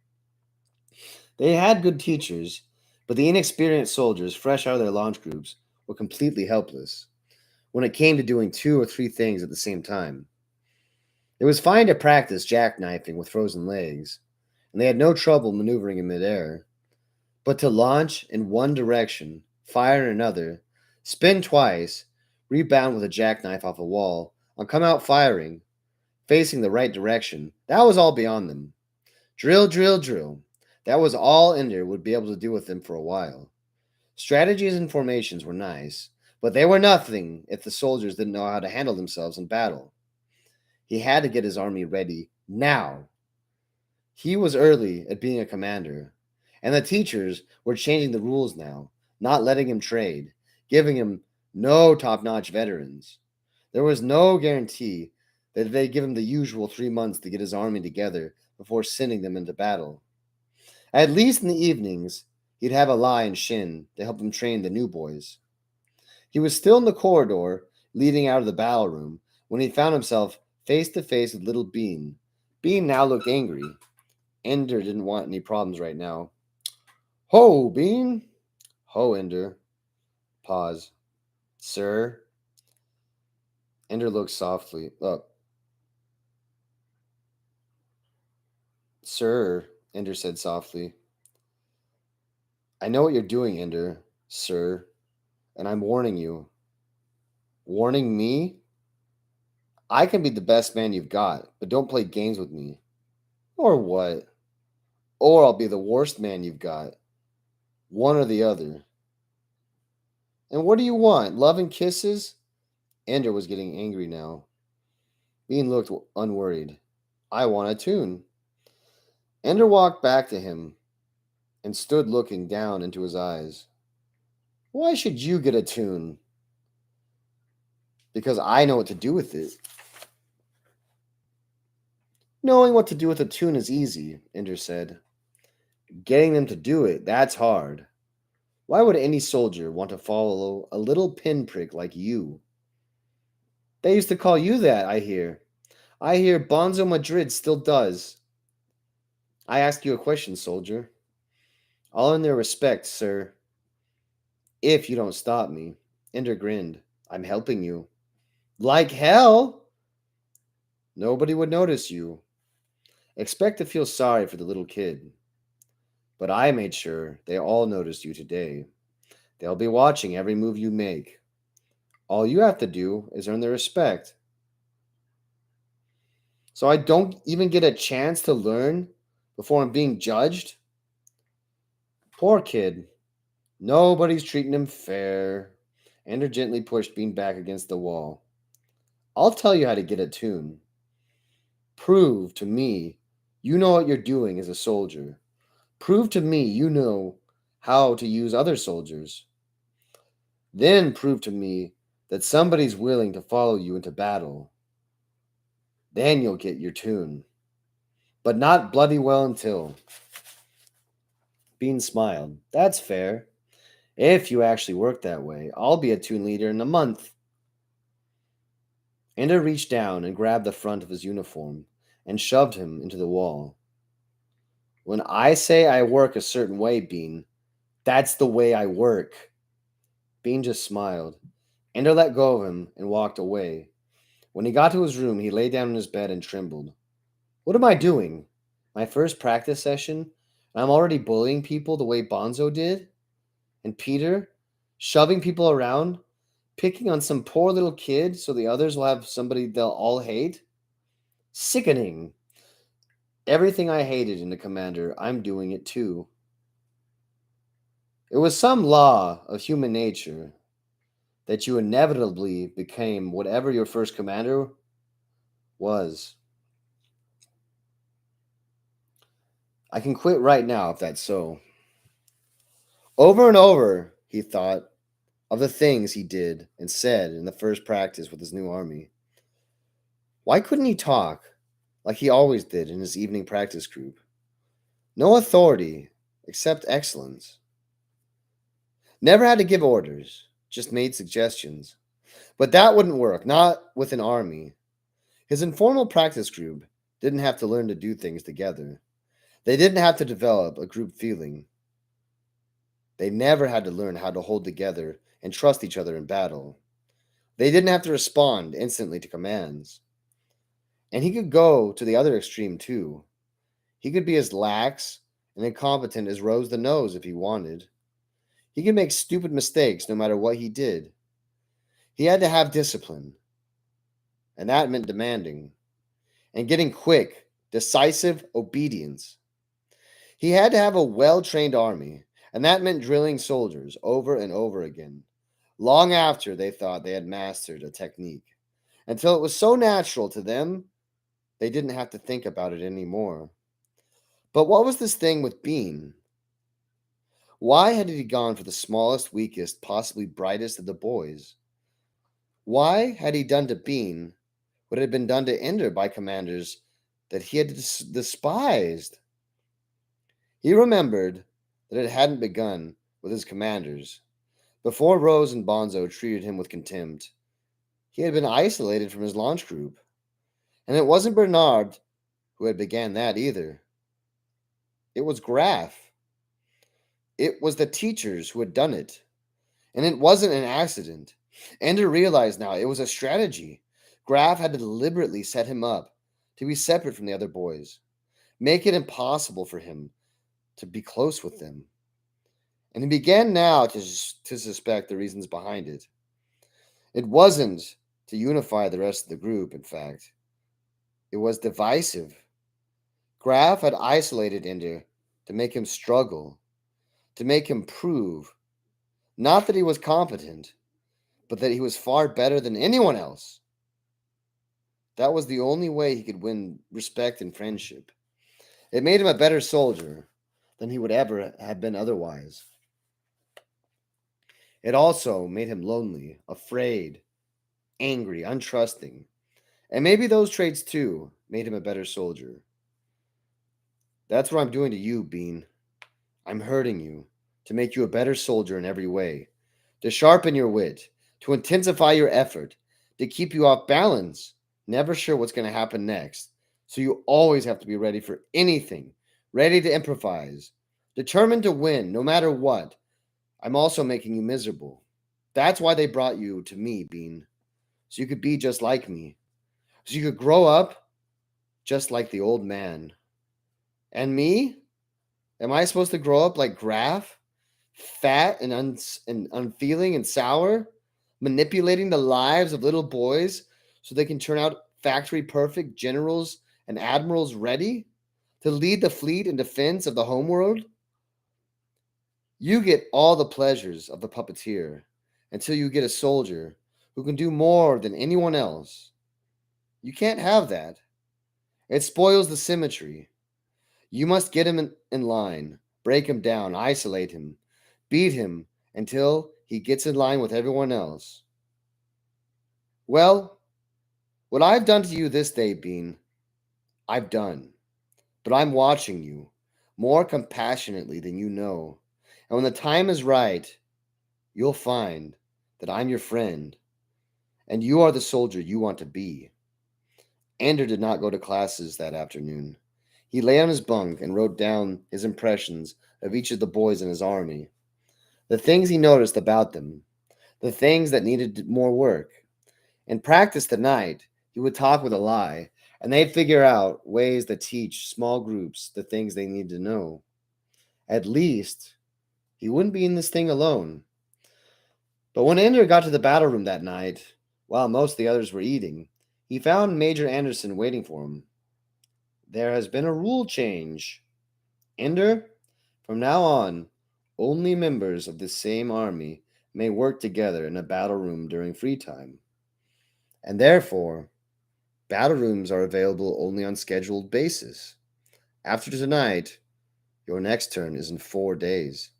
They had good teachers, but the inexperienced soldiers fresh out of their launch groups were completely helpless when it came to doing 2 or 3 things at the same time. It was fine to practice jackknifing with frozen legs, and they had no trouble maneuvering in midair. But to launch in one direction, fire in another, spin twice, rebound with a jackknife off a wall, and come out firing, facing the right direction, that was all beyond them. Drill, drill, drill. That was all Ender would be able to do with them for a while. Strategies and formations were nice, but they were nothing if the soldiers didn't know how to handle themselves in battle. He had to get his army ready now. He was early at being a commander, and the teachers were changing the rules now, not letting him trade, giving him no top notch veterans. There was no guarantee that they'd give him the usual 3 months to get his army together before sending them into battle. At least in the evenings, he'd have a Lai and Shin to help him train the new boys. He was still in the corridor leading out of the battle room when he found himself face to face with little Bean. Bean now looked angry. Ender didn't want any problems right now. Ho, Bean! Ho, Ender. Pause. Sir? Ender looked softly up. Sir, Ender said softly. I know what you're doing, Ender, sir, and I'm warning you. Warning me? I can be the best man you've got, but don't play games with me. Or what? Or I'll be the worst man you've got. One or the other. And what do you want? Love and kisses? Ender was getting angry now. Bean looked unworried. I want a tune. Ender walked back to him and stood looking down into his eyes. Why should you get a tune? Because I know what to do with it. Knowing what to do with a tune is easy, Ender said. Getting them to do it, that's hard. Why would any soldier want to follow a little pinprick like you? They used to call you that, I hear. I hear Bonzo Madrid still does. I ask you a question, soldier. All in their respect, sir. If you don't stop me. Ender grinned. I'm helping you. Like hell? Nobody would notice you. Expect to feel sorry for the little kid. But I made sure they all noticed you today. They'll be watching every move you make. All you have to do is earn their respect. So I don't even get a chance to learn before I'm being judged? Poor kid. Nobody's treating him fair. Ender gently pushed Bean back against the wall. I'll tell you how to get a tune. Prove to me you know what you're doing as a soldier. Prove to me you know how to use other soldiers. Then prove to me that somebody's willing to follow you into battle. Then you'll get your tune. But not bloody well until. Bean smiled. That's fair. If you actually work that way, I'll be a tune leader in a month. Ender reached down and grabbed the front of his uniform and shoved him into the wall. When I say I work a certain way, Bean, that's the way I work. Bean just smiled. Ender let go of him and walked away. When he got to his room, he lay down in his bed and trembled. What am I doing? My first practice session, and I'm already bullying people the way Bonzo did? And Peter, shoving people around, picking on some poor little kid so the others will have somebody they'll all hate? Sickening. Everything I hated in a commander, I'm doing it too. It was some law of human nature that you inevitably became whatever your first commander was. I can quit right now if that's so. Over and over, he thought of the things he did and said in the first practice with his new army. Why couldn't he talk like he always did in his evening practice group? No authority except excellence. Never had to give orders, just made suggestions. But that wouldn't work, not with an army. His informal practice group didn't have to learn to do things together. They didn't have to develop a group feeling. They never had to learn how to hold together and trust each other in battle. They didn't have to respond instantly to commands. And he could go to the other extreme too. He could be as lax and incompetent as Rose the Nose if he wanted. He could make stupid mistakes no matter what he did. He had to have discipline, and that meant demanding and getting quick, decisive obedience. He had to have a well trained army, and that meant drilling soldiers over and over again, long after they thought they had mastered a technique, until it was so natural to them they didn't have to think about it anymore. But what was this thing with Bean? Why had he gone for the smallest, weakest, possibly brightest of the boys? Why had he done to Bean what had been done to Ender by commanders that he had despised? He remembered that it hadn't begun with his commanders. Before Rose and Bonzo treated him with contempt, he had been isolated from his launch group. And it wasn't Bernard who had began that either. It was Graff. It was the teachers who had done it. And it wasn't an accident. Ender realized now it was a strategy. Graff had deliberately set him up to be separate from the other boys, make it impossible for him to be close with them. And he began now to suspect the reasons behind it. It wasn't to unify the rest of the group, in fact. It was divisive. Graff had isolated Ender to make him struggle, to make him prove, not that he was competent, but that he was far better than anyone else. That was the only way he could win respect and friendship. It made him a better soldier than he would ever have been otherwise. It also made him lonely, afraid, angry, untrusting. And maybe those traits too made him a better soldier. That's what I'm doing to you, Bean. I'm hurting you to make you a better soldier in every way, to sharpen your wit, to intensify your effort, to keep you off balance, never sure what's going to happen next. So you always have to be ready for anything, ready to improvise, determined to win no matter what. I'm also making you miserable. That's why they brought you to me, Bean, so you could be just like me, so you could grow up just like the old man. And me? Am I supposed to grow up like Graff? Fat and, and unfeeling and sour? Manipulating the lives of little boys so they can turn out factory perfect generals and admirals ready to lead the fleet in defense of the homeworld? You get all the pleasures of the puppeteer until you get a soldier who can do more than anyone else. You can't have that. It spoils the symmetry. You must get him in line, break him down, isolate him, beat him until he gets in line with everyone else. Well, what I've done to you this day, Bean, I've done. But I'm watching you more compassionately than you know. And when the time is right, you'll find that I'm your friend and you are the soldier you want to be. Ender did not go to classes that afternoon. He lay on his bunk and wrote down his impressions of each of the boys in his army, the things he noticed about them, the things that needed more work. In practice tonight, he would talk with Eli, and they'd figure out ways to teach small groups the things they need to know. At least, he wouldn't be in this thing alone. But when Ender got to the battle room that night, while most of the others were eating, he found Major Anderson waiting for him. There has been a rule change. Ender, from now on, only members of the same army may work together in a battle room during free time. And therefore, battle rooms are available only on scheduled basis. After tonight, your next turn is in 4 days.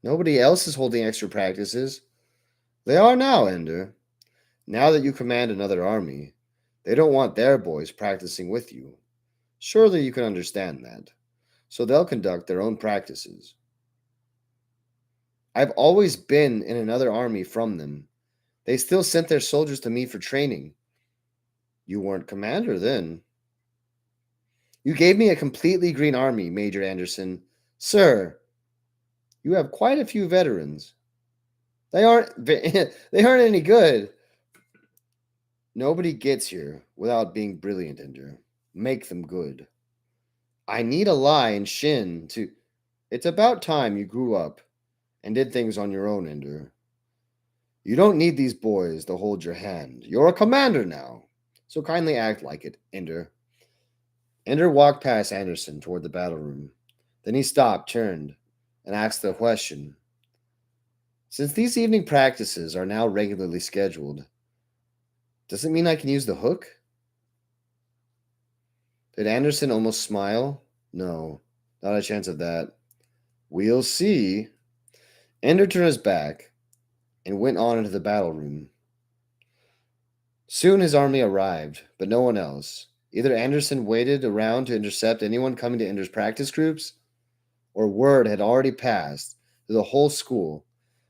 Nobody else is holding extra practices. They are now, Ender. Now that you command another army, they don't want their boys practicing with you. Surely you can understand that. So they'll conduct their own practices. I've always been in another army from them. They still sent their soldiers to me for training. You weren't commander then. You gave me a completely green army, Major Anderson. Sir, you have quite a few veterans. They aren't they aren't any good. Nobody gets here without being brilliant, Ender. Make them good. I need a lie and Shin to. It's about time you grew up and did things on your own, Ender. You don't need these boys to hold your hand. You're a commander now. So kindly act like it, Ender. Ender walked past Anderson toward the battle room. Then he stopped, turned, and asked a question. Since these evening practices are now regularly scheduled, does it mean I can use the hook? Did Anderson almost smile? No, not a chance of that. We'll see. Ender turned his back and went on into the battle room. Soon his army arrived, but no one else. Either Anderson waited around to intercept anyone coming to Ender's practice groups, or word had already passed to the whole school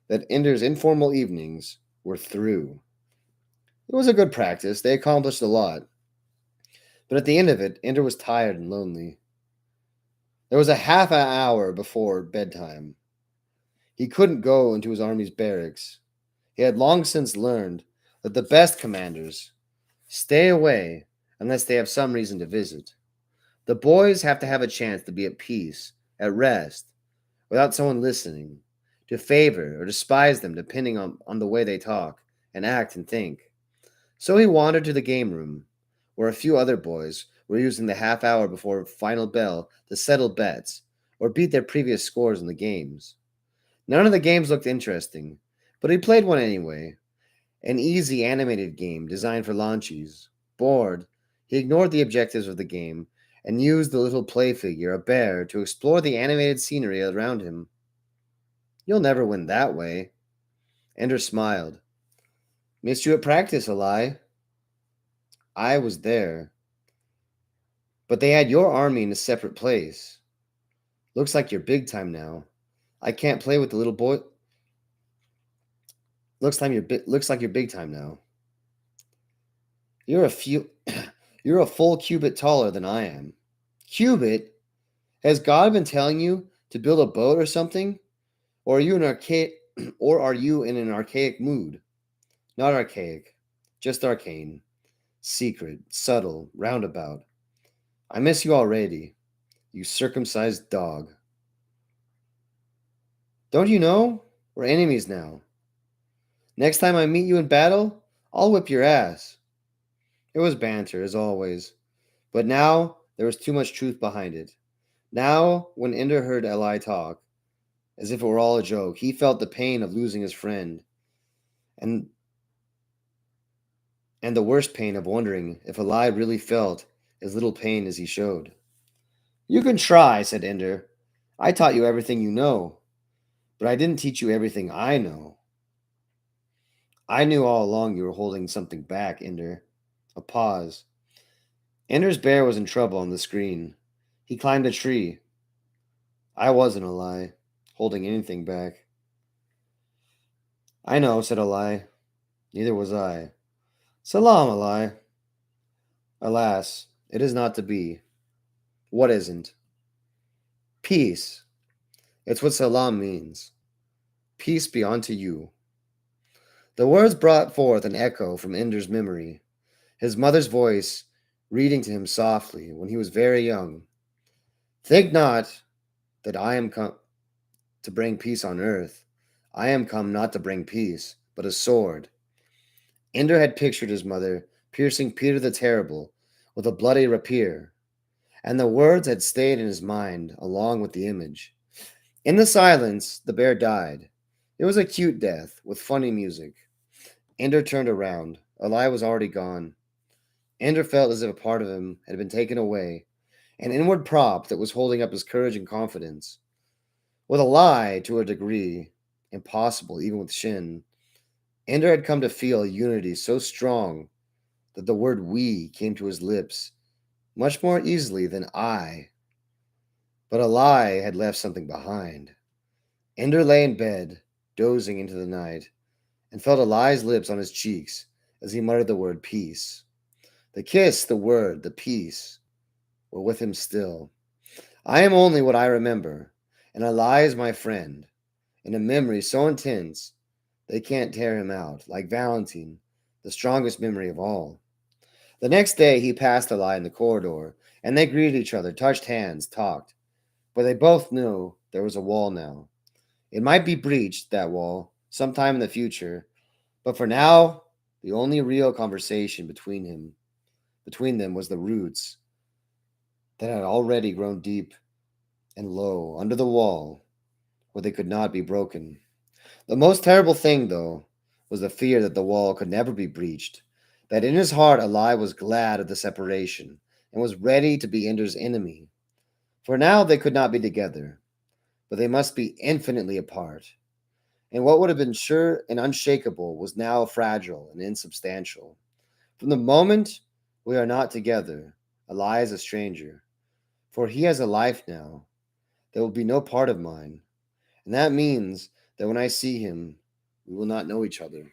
that Ender's informal evenings were through. It was a good practice. They accomplished a lot. But at the end of it, Ender was tired and lonely. There was a half an hour before bedtime. He couldn't go into his army's barracks. He had long since learned that the best commanders stay away unless they have some reason to visit. The boys have to have a chance to be at peace, at rest, without someone listening, to favor or despise them depending on the way they talk and act and think. So he wandered to the game room, where a few other boys were using the half hour before final bell to settle bets or beat their previous scores in the games. None of the games looked interesting, but he played one anyway. An easy animated game designed for launchies. Bored, he ignored the objectives of the game and used the little play figure, a bear, to explore the animated scenery around him. You'll never win that way. Ender smiled. Missed you at practice, Eli. I was there. But they had your army in a separate place. Looks like you're big time now. I can't play with the little boy. Looks like you're big time now. You're a few you're a full cubit taller than I am. Cubit? Has God been telling you to build a boat or something? Or are you an archaic or are you in an archaic mood? Not archaic, just arcane. Secret, subtle, roundabout. I miss you already, you circumcised dog. Don't you know? We're enemies now. Next time I meet you in battle, I'll whip your ass. It was banter, as always, but now there was too much truth behind it. Now, when Ender heard Eli talk, as if it were all a joke, he felt the pain of losing his friend, and and the worst pain of wondering if Eli really felt as little pain as he showed. You can try, said Ender. I taught you everything you know, but I didn't teach you everything I know. I knew all along you were holding something back, Ender. A pause. Ender's bear was in trouble on the screen. He climbed a tree. I wasn't Eli, holding anything back. I know, said Eli. Neither was I. Salam, Eli. Alas, it is not to be. What isn't? Peace. It's what salam means. Peace be unto you. The words brought forth an echo from Ender's memory, his mother's voice reading to him softly when he was very young. Think not that I am come to bring peace on earth. I am come not to bring peace, but a sword. Ender had pictured his mother piercing Peter the Terrible with a bloody rapier, and the words had stayed in his mind along with the image. In the silence, the bear died. It was a cute death, with funny music. Ender turned around. Eli was already gone. Ender felt as if a part of him had been taken away, an inward prop that was holding up his courage and confidence. With a lie, to a degree, impossible even with Shin, Ender had come to feel a unity so strong that the word we came to his lips much more easily than I. But a lie had left something behind. Ender lay in bed, dozing into the night, and felt Eli's lips on his cheeks as he muttered the word peace. The kiss, the word, the peace were with him still. I am only what I remember, and Eli is my friend, in a memory so intense they can't tear him out, like Valentine, the strongest memory of all. The next day he passed Eli in the corridor, and they greeted each other, touched hands, talked. But they both knew there was a wall now. It might be breached, that wall, sometime in the future, but for now, the only real conversation between them was the roots that had already grown deep and low under the wall where they could not be broken. The most terrible thing, though, was the fear that the wall could never be breached, that in his heart Eli was glad of the separation and was ready to be Ender's enemy. For now they could not be together, but they must be infinitely apart. And what would have been sure and unshakable was now fragile and insubstantial. From the moment we are not together, Eli is a stranger, for he has a life now that will be no part of mine, and that means that when I see him, we will not know each other.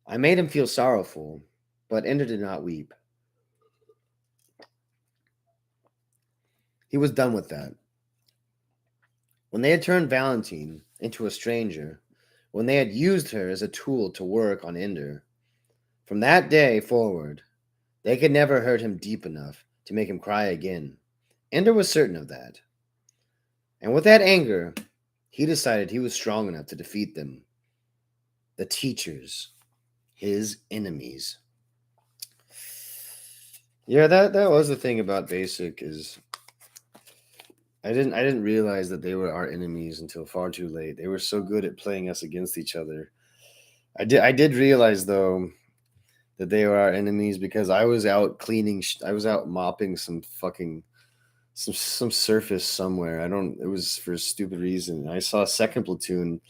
I made him feel sorrowful, but Ender did not weep. He was done with that. When they had turned Valentine into a stranger, when they had used her as a tool to work on Ender, from that day forward, they could never hurt him deep enough to make him cry again. Ender was certain of that. And with that anger, he decided he was strong enough to defeat them. The teachers, his enemies. Yeah, that was the thing about Basic is I didn't realize that they were our enemies until far too late. They were so good at playing us against each other. I did realize though that they were our enemies because I was out cleaning. I was out mopping some fucking some surface somewhere. I don't. It was for a stupid reason. I saw a second platoon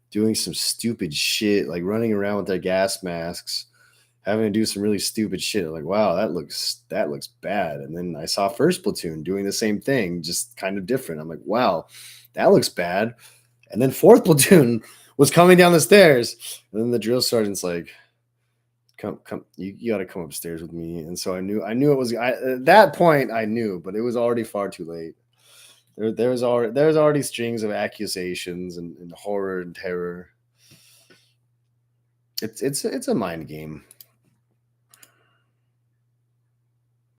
doing some stupid shit, like running around with their gas masks, having to do some really stupid shit. Like, wow, that looks bad. And then I saw first platoon doing the same thing, just kind of different. I'm like, wow, that looks bad. And then fourth platoon was coming down the stairs, and then the drill sergeant's like, come, you got to come upstairs with me. And so I knew it was. At that point, I knew, but it was already far too late. There was already strings of accusations and horror and terror. It's a mind game.